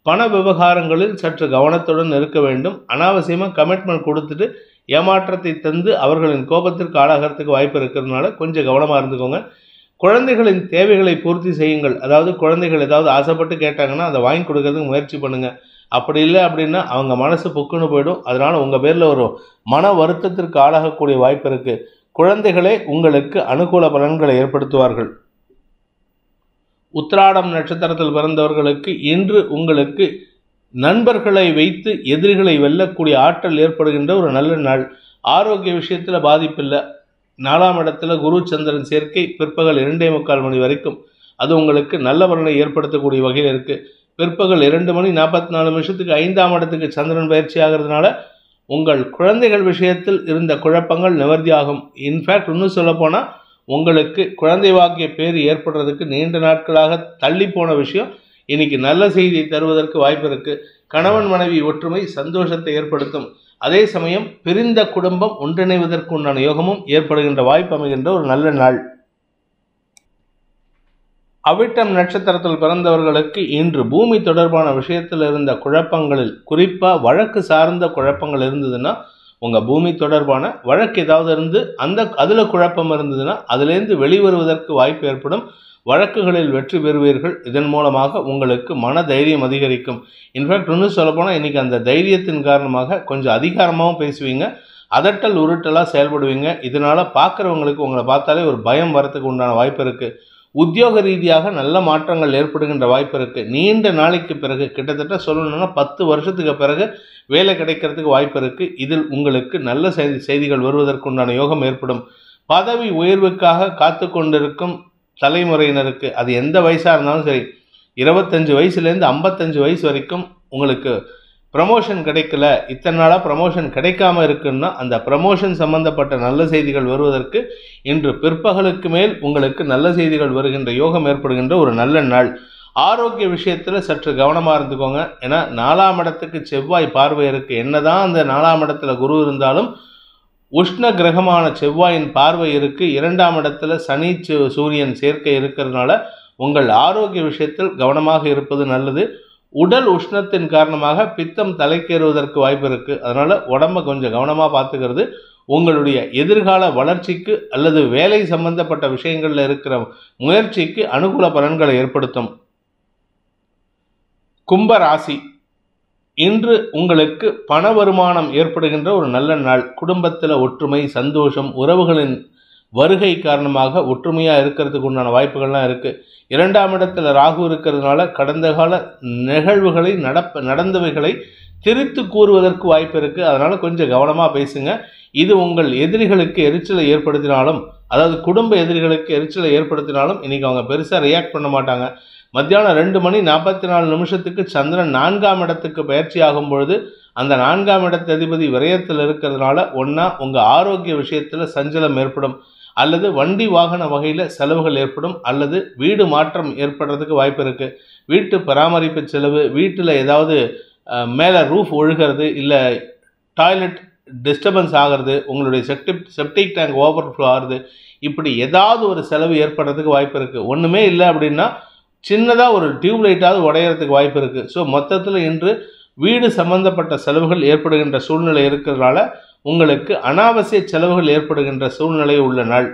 பண விவகாரங்களில் சற்று கவனத்துடன் இருக்க வேண்டும். அனாவசியமாக கமிட்மெண்ட் கொடுத்துட்டு ஏமாற்றத்தை தந்து அவர்களின் கோபத்திற்கு ஆளாகிறதுக்கு வாய்ப்பு இருக்கிறதுனால கொஞ்சம் கவனமாக இருந்துக்கோங்க. குழந்தைகளின் தேவைகளை பூர்த்தி செய்யுங்கள். அதாவது குழந்தைகள் ஏதாவது ஆசைப்பட்டு கேட்டாங்கன்னா அதை வாங்கி கொடுக்கறதுக்கு முயற்சி பண்ணுங்கள். அப்படி இல்லை அப்படின்னா அவங்க மனசு புக்குன்னு போயிடும். அதனால் உங்கள் பேரில் ஒரு மன வருத்தத்திற்கு ஆளாகக்கூடிய வாய்ப்பு இருக்குது. குழந்தைகளே உங்களுக்கு அனுகூல பலன்களை ஏற்படுத்துவார்கள். உத்திராடம் நட்சத்திரத்தில் பிறந்தவர்களுக்கு இன்று உங்களுக்கு நண்பர்களை வைத்து எதிரிகளை வெல்லக்கூடிய ஆற்றல் ஏற்படுகின்ற ஒரு நல்ல நாள். ஆரோக்கிய விஷயத்தில் பாதிப்பில்லை. 4ஆம் இடத்துல குரு சந்திரன் சேர்க்கை பிற்பகல் 2:45 மணி வரைக்கும் அது உங்களுக்கு நல்ல பலனை ஏற்படுத்தக்கூடிய வகையில் இருக்குது. பிற்பகல் 2 மணி 44 நிமிஷத்துக்கு 5ஆம் இடத்துக்கு சந்திரன் பயிற்சி ஆகிறதுனால உங்கள் குழந்தைகள் விஷயத்தில் இருந்த குழப்பங்கள் நிவர்த்தியாகும். இன்ஃபேக்ட் இன்னும் சொல்லப்போனால் உங்களுக்கு குழந்தை வாக்கிய பேர் ஏற்படுறதுக்கு நீண்ட நாட்களாக தள்ளி போன விஷயம் இன்னைக்கு நல்ல செய்தியை தருவதற்கு வாய்ப்பு இருக்குது. கணவன் மனைவி ஒற்றுமை சந்தோஷத்தை ஏற்படுத்தும். அதே சமயம் பிரிந்த குடும்பம் ஒன்றிணைவதற்கு உண்டான யோகமும் ஏற்படுகின்ற வாய்ப்பு அமைகின்ற ஒரு நல்ல நாள். அவிட்டம் நட்சத்திரத்தில் பிறந்தவர்களுக்கு இன்று பூமி தொடர்பான விஷயத்தில் இருந்த குழப்பங்களில், குறிப்பாக வழக்கு சார்ந்த குழப்பங்கள் இருந்ததுன்னா, உங்கள் பூமி தொடர்பான வழக்கு ஏதாவது இருந்து அதில் குழப்பம் இருந்ததுன்னா அதுலேருந்து வெளிவருவதற்கு வாய்ப்பு ஏற்படும். வழக்குகளில் வெற்றி பெறுவீர்கள். இதன் மூலமாக உங்களுக்கு மன தைரியம் அதிகரிக்கும். இன்ஃபேக்ட் இன்னும் சொல்லப்போனால் இன்றைக்கி அந்த தைரியத்தின் காரணமாக கொஞ்சம் அதிகாரமாகவும் பேசுவீங்க. அதட்டல் உருட்டலாக செயல்படுவீங்க. இதனால் பார்க்குறவங்களுக்கு உங்களை பார்த்தாலே ஒரு பயம் வரத்துக்கு உண்டான வாய்ப்பு இருக்குது. உத்தியோக ரீதியாக நல்ல மாற்றங்கள் ஏற்படுகின்ற வாய்ப்பு இருக்குது. நீண்ட நாளைக்கு பிறகு, கிட்டத்தட்ட சொல்லணும்னா 10 வருஷத்துக்கு பிறகு வேலை கிடைக்கிறதுக்கு வாய்ப்பு இருக்குது. இதில் உங்களுக்கு நல்ல செய்திகள் வருவதற்குண்டான யோகம் ஏற்படும். பதவி உயர்வுக்காக காத்து கொண்டிருக்கும் தலைமுறையினருக்கு, அது எந்த வயசாக இருந்தாலும் சரி, 25 வயசுலேருந்து 55 வயசு வரைக்கும் உங்களுக்கு ப்ரமோஷன் கிடைக்கல, இத்தனை நாளாக ப்ரமோஷன் கிடைக்காம இருக்குன்னா அந்த ப்ரமோஷன் சம்பந்தப்பட்ட நல்ல செய்திகள் வருவதற்கு இன்று பிற்பகலுக்கு மேல் உங்களுக்கு நல்ல செய்திகள் வருகின்ற யோகம் ஏற்படுகின்ற ஒரு நல்ல நாள். ஆரோக்கிய விஷயத்தில் சற்று கவனமாக இருந்துக்கோங்க. ஏன்னா 4ஆம் இடத்துக்கு செவ்வாய் பார்வை இருக்குது. என்னதான் அந்த 4ஆம் இடத்துல குரு இருந்தாலும் உஷ்ண கிரகமான செவ்வாயின் பார்வை இருக்குது. 2ஆம் இடத்துல சனி சூரியன் சேர்க்கை இருக்கிறதுனால உங்கள் ஆரோக்கிய விஷயத்தில் கவனமாக இருப்பது நல்லது. உடல் உஷ்ணத்தின் காரணமாக பித்தம் தலைக்கேறுவதற்கு வாய்ப்பு இருக்குது. அதனால் உடம்பை கொஞ்சம் கவனமாக பார்த்துக்கிறது உங்களுடைய எதிர்கால வளர்ச்சிக்கு அல்லது வேலை சம்பந்தப்பட்ட விஷயங்களில் இருக்கிற முயற்சிக்கு அனுகூல பலன்களை ஏற்படுத்தும். கும்ப ராசி, இன்று உங்களுக்கு பண வருமானம் ஏற்படுகின்ற ஒரு நல்ல நாள். குடும்பத்தில் ஒற்றுமை, சந்தோஷம், உறவுகளின் வருகை காரணமாக ஒற்றுமையாக இருக்கிறதுக்கு உண்டான வாய்ப்புகள்லாம் இருக்குது. 2ஆம் இடத்துல ராகு இருக்கிறதுனால கடந்த கால நிகழ்வுகளை நடந்தவைகளை திரித்து கூறுவதற்கு வாய்ப்பு இருக்குது. அதனால் கொஞ்சம் கவனமாக பேசுங்க. இது உங்கள் எதிரிகளுக்கு எரிச்சலை ஏற்படுத்தினாலும், அதாவது குடும்ப எதிரிகளுக்கு எரிச்சலை ஏற்படுத்தினாலும் இன்றைக்கி அவங்க பெருசாக ரியாக்ட் பண்ண மாட்டாங்க. மத்தியானம் 2:44 சந்திரன் 4ஆம் இடத்துக்கு பயிற்சி ஆகும் பொழுது அந்த 4ஆம் இடத்து அதிபதி விரயத்தில் இருக்கிறதுனால ஒன்றா உங்கள் ஆரோக்கிய விஷயத்தில் சஞ்சலம் ஏற்படும், அல்லது வண்டி வாகன வகையில் செலவுகள் ஏற்படும், அல்லது வீடு மாற்றம் ஏற்படுறதுக்கு வாய்ப்பு இருக்குது. வீட்டு பராமரிப்பு செலவு, வீட்டில் ஏதாவது மேலே ரூஃப் ஒழுகிறது, இல்லை டாய்லெட் டிஸ்டர்பன்ஸ் ஆகிறது, உங்களுடைய செப்டிக் டேங்க் ஓவர்ஃப்ளோ ஆகுது, இப்படி ஏதாவது ஒரு செலவு ஏற்படுறதுக்கு வாய்ப்பு இருக்குது. ஒன்றுமே இல்லை அப்படின்னா சின்னதாக ஒரு டியூப் லைட்டாவது உடையிறதுக்கு வாய்ப்பு இருக்குது. ஸோ மொத்தத்தில் இன்று வீடு சம்பந்தப்பட்ட செலவுகள் ஏற்படுகின்ற சூழ்நிலை இருக்கிறதுனால உங்களுக்கு அனாவசிய செலவுகள் ஏற்படுகின்ற சூழ்நிலை உள்ள நாள்.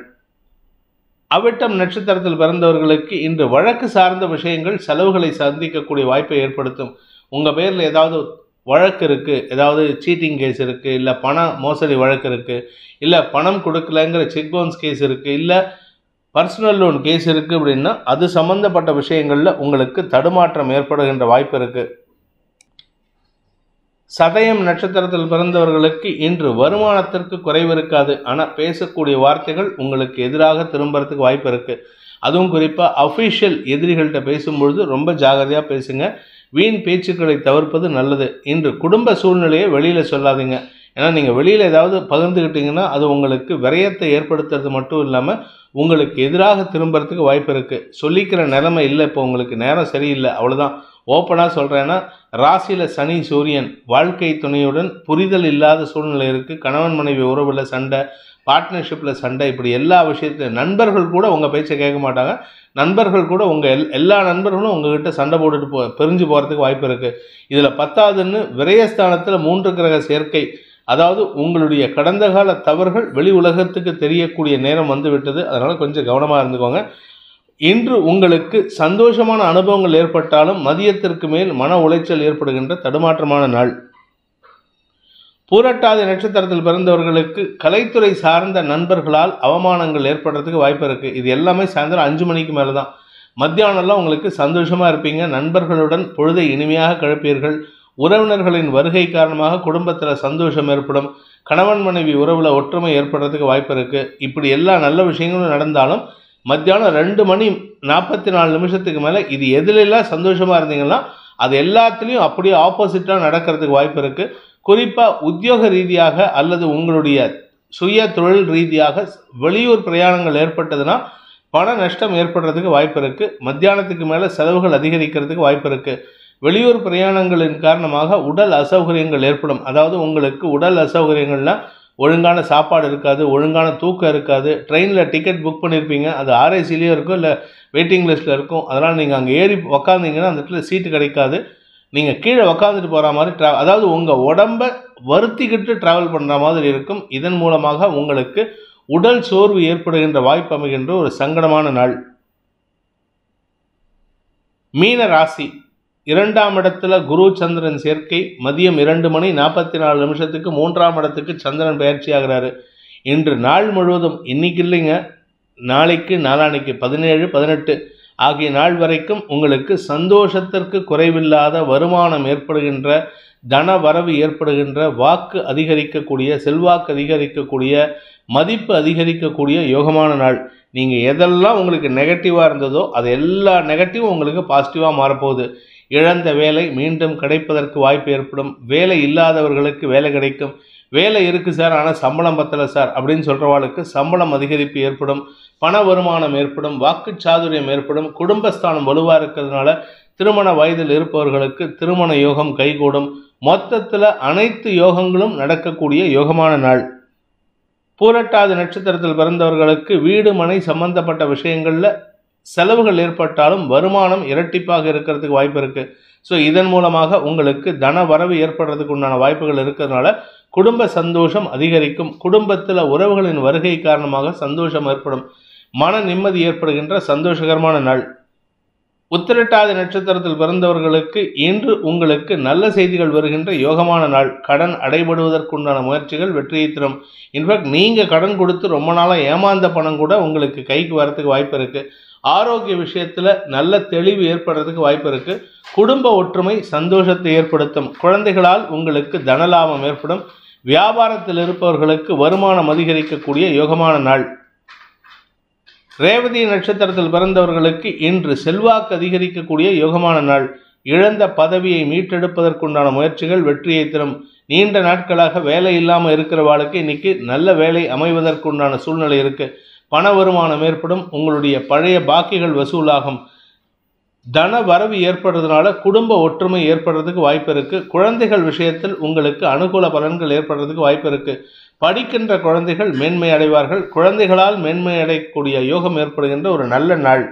அவிட்டம் நட்சத்திரத்தில் பிறந்தவர்களுக்கு இன்று வழக்கு சார்ந்த விஷயங்கள் செலவுகளை சந்திக்கக்கூடிய வாய்ப்பை ஏற்படுத்தும். உங்கள் பேரில் ஏதாவது வழக்கு இருக்குது, ஏதாவது சீட்டிங் கேஸ் இருக்குது, இல்லை பண மோசடி வழக்கு இருக்குது, இல்லை பணம் கொடுக்கலங்கிற செக் பவுன்ஸ் கேஸ் இருக்குது, இல்லை பர்சனல் லோன் கேஸ் இருக்குது அப்படின்னா அது சம்மந்தப்பட்ட விஷயங்களில் உங்களுக்கு தடுமாற்றம் ஏற்படுகின்ற வாய்ப்பு இருக்குது. சதயம் நட்சத்திரத்தில் பிறந்தவர்களுக்கு இன்று வருமானத்திற்கு குறைவு இருக்காது. ஆனால் பேசக்கூடிய வார்த்தைகள் உங்களுக்கு எதிராக திரும்புறதுக்கு வாய்ப்பு இருக்குது. அதுவும் குறிப்பாக அஃபிஷியல் எதிரிகள்கிட்ட பேசும்பொழுது ரொம்ப ஜாகிரதையாக பேசுங்க. வீண் பேச்சுக்களை தவிர்ப்பது நல்லது. இன்று குடும்ப சூழ்நிலையை வெளியில் சொல்லாதீங்க. ஏன்னா நீங்கள் வெளியில் ஏதாவது பகிர்ந்துக்கிட்டிங்கன்னா அது உங்களுக்கு விரயத்தை ஏற்படுத்துறது மட்டும் இல்லாமல் உங்களுக்கு எதிராக திரும்புறதுக்கு வாய்ப்பு இருக்குது. சொல்லிக்கிற நிலைமை இல்லை, இப்போ உங்களுக்கு நேரம் சரியில்லை, அவ்வளோதான். ஓப்பனாக சொல்கிறேன்னா ராசியில் சனி சூரியன், வாழ்க்கை துணையுடன் புரிதல் இல்லாத சூழ்நிலை இருக்குது. கணவன் மனைவி உறவில் சண்டை, பார்ட்னர்ஷிப்பில் சண்டை, இப்படி எல்லா விஷயத்துலையும் நண்பர்கள் கூட உங்கள் பேச்சை கேட்க மாட்டாங்க. நண்பர்கள் கூட எல்லா நண்பர்களும் உங்ககிட்ட சண்டை போட்டுட்டு பிரிஞ்சு போகிறதுக்கு வாய்ப்பு இருக்குது. இதில் 10ஆவதுன்னு விரயஸ்தானத்தில் 3 கிரக சேர்க்கை, அதாவது உங்களுடைய கடந்த கால தவறுகள் வெளி உலகத்துக்கு தெரியக்கூடிய நேரம் வந்து விட்டது. அதனால் கொஞ்சம் கவனமாக இருந்துக்கோங்க. இன்று உங்களுக்கு சந்தோஷமான அனுபவங்கள் ஏற்பட்டாலும் மதியத்திற்கு மேல் மன உளைச்சல் ஏற்படுகின்ற தடுமாற்றமான நாள். பூரட்டாதி நட்சத்திரத்தில் பிறந்தவர்களுக்கு கலைத்துறை சார்ந்த நண்பர்களால் அவமானங்கள் ஏற்படுறதுக்கு வாய்ப்பு இருக்குது. இது எல்லாமே சாயந்தரம் 5 மணிக்கு மேலே தான். மத்தியானம்லாம் உங்களுக்கு சந்தோஷமாக இருப்பீங்க. நண்பர்களுடன் பொழுதை இனிமையாக கழிப்பீர்கள். உறவினர்களின் வருகை காரணமாக குடும்பத்தில் சந்தோஷம் ஏற்படும். கணவன் மனைவி உறவில் ஒற்றுமை ஏற்படுறதுக்கு வாய்ப்பு இருக்குது. இப்படி எல்லா நல்ல விஷயங்களும் நடந்தாலும் மத்தியானம் 2:44 மேலே இது எதிலெல்லாம் சந்தோஷமாக இருந்தீங்கன்னா அது எல்லாத்துலேயும் அப்படியே ஆப்போசிட்டாக நடக்கிறதுக்கு வாய்ப்பு இருக்குது. குறிப்பாக உத்தியோக ரீதியாக அல்லது உங்களுடைய சுய தொழில் ரீதியாக வெளியூர் பிரயாணங்கள் ஏற்பட்டதுன்னா பண நஷ்டம் ஏற்படுறதுக்கு வாய்ப்பு இருக்குது. மத்தியானத்துக்கு மேலே செலவுகள் அதிகரிக்கிறதுக்கு வாய்ப்பு இருக்குது. வெளியூர் பிரயாணங்களின் காரணமாக உடல் அசௌகரியங்கள் ஏற்படும். அதாவது உங்களுக்கு உடல் அசௌகரியங்கள்னால் ஒழுங்கான சாப்பாடு இருக்காது, ஒழுங்கான தூக்கம் இருக்காது. ட்ரெயினில் டிக்கெட் புக் பண்ணியிருப்பீங்க, அது ஆர்ஐசிலேயே இருக்கும், இல்லை வெயிட்டிங் லிஸ்ட்டில் இருக்கும். அதனால் நீங்கள் அங்கே ஏறி உக்காந்திங்கன்னா அந்த இடத்துல சீட்டு கிடைக்காது. நீங்கள் கீழே உக்காந்துட்டு போகிற மாதிரி அதாவது உங்கள் உடம்பை வருத்திக்கிட்டு ட்ராவல் பண்ணுற மாதிரி இருக்கும். இதன் மூலமாக உங்களுக்கு உடல் சோர்வு ஏற்படுகின்ற வாய்ப்பு அமைகின்ற ஒரு சங்கடமான நாள். மீன ராசி, 2ஆம் இடத்துல குரு சந்திரன் சேர்க்கை. மதியம் 2:44 3ஆம் இடத்துக்கு சந்திரன் பயிற்சி ஆகிறாரு. இன்று நாள் முழுவதும், இன்னைக்கு இல்லைங்க, நாளைக்கு நாளானைக்கு 17, 18 ஆகிய நாள் வரைக்கும் உங்களுக்கு சந்தோஷத்திற்கு குறைவில்லாத வருமானம் ஏற்படுகின்ற, தன வரவு ஏற்படுகின்ற, வாக்கு அதிகரிக்கக்கூடிய, செல்வாக்கு அதிகரிக்கக்கூடிய, மதிப்பு அதிகரிக்கக்கூடிய யோகமான நாள். நீங்கள் எதெல்லாம் உங்களுக்கு நெகட்டிவாக இருந்ததோ அது எல்லா நெகட்டிவும் உங்களுக்கு பாசிட்டிவாக மாறப்போகுது. இழந்த வேலை மீண்டும் கிடைப்பதற்கு வாய்ப்பு ஏற்படும். வேலை இல்லாதவர்களுக்கு வேலை கிடைக்கும். வேலை இருக்குது சார், ஆனால் சம்பளம் பத்தலை சார் அப்படின்னு சொல்கிறவாளுக்கு சம்பளம் அதிகரிப்பு ஏற்படும். பண வருமானம் ஏற்படும். வாக்குச்சாதுரியம் ஏற்படும். குடும்பஸ்தானம் வலுவாக இருக்கிறதுனால திருமண வயதில் இருப்பவர்களுக்கு திருமண யோகம் கைகூடும். மொத்தத்தில் அனைத்து யோகங்களும் நடக்கக்கூடிய யோகமான நாள். பூரட்டாதி நட்சத்திரத்தில் பிறந்தவர்களுக்கு வீடு மனை சம்பந்தப்பட்ட விஷயங்களில் செலவுகள் ஏற்பட்டாலும் வருமானம் இரட்டிப்பாக இருக்கிறதுக்கு வாய்ப்பு இருக்குது. ஸோ இதன் மூலமாக உங்களுக்கு தன வரவு ஏற்படுறதுக்கு உண்டான வாய்ப்புகள் இருக்கிறதுனால குடும்ப சந்தோஷம் அதிகரிக்கும். குடும்பத்தில் உறவுகளின் வருகை காரணமாக சந்தோஷம் ஏற்படும். மன நிம்மதி ஏற்படுகின்ற சந்தோஷகரமான நாள். உத்திரட்டாதி நட்சத்திரத்தில் பிறந்தவர்களுக்கு இன்று உங்களுக்கு நல்ல செய்திகள் வருகின்ற யோகமான நாள். கடன் அடைபடுவதற்குண்டான முயற்சிகள் வெற்றியை தரும். இன்ஃபேக்ட் நீங்கள் கடன் கொடுத்து ரொம்ப நாளாக ஏமாந்த பணம் கூட உங்களுக்கு கைக்கு வரத்துக்கு வாய்ப்பு இருக்குது. ஆரோக்கிய விஷயத்தில் நல்ல தெளிவு ஏற்படுறதுக்கு வாய்ப்பு இருக்குது. குடும்ப ஒற்றுமை சந்தோஷத்தை ஏற்படுத்தும். குழந்தைகளால் உங்களுக்கு தனலாபம் ஏற்படும். வியாபாரத்தில் இருப்பவர்களுக்கு வருமானம் அதிகரிக்கக்கூடிய யோகமான நாள். ரேவதி நட்சத்திரத்தில் பிறந்தவர்களுக்கு இன்று செல்வாக்கு அதிகரிக்கக்கூடிய யோகமான நாள். இழந்த பதவியை மீட்டெடுப்பதற்குண்டான முயற்சிகள் வெற்றியை தரும். நீண்ட நாட்களாக வேலை இல்லாமல் இருக்கிறவாளுக்கு இன்னைக்கு நல்ல வேலை அமைவதற்குண்டான சூழ்நிலை இருக்கு. பண வருமானம் ஏற்படும். உங்களுடைய பழைய பாக்கிகள் வசூலாகும். தன வரவு ஏற்படுறதுனால குடும்ப ஒற்றுமை ஏற்படுறதுக்கு வாய்ப்பு இருக்கு. குழந்தைகள் விஷயத்தில் உங்களுக்கு அனுகூல பலன்கள் ஏற்படுறதுக்கு வாய்ப்பு இருக்கு. படிக்கின்ற குழந்தைகள் மேன்மை அடைவார்கள். குழந்தைகளால் மேன்மை அடையக்கூடிய யோகம் ஏற்படுகின்ற ஒரு நல்ல நாள்.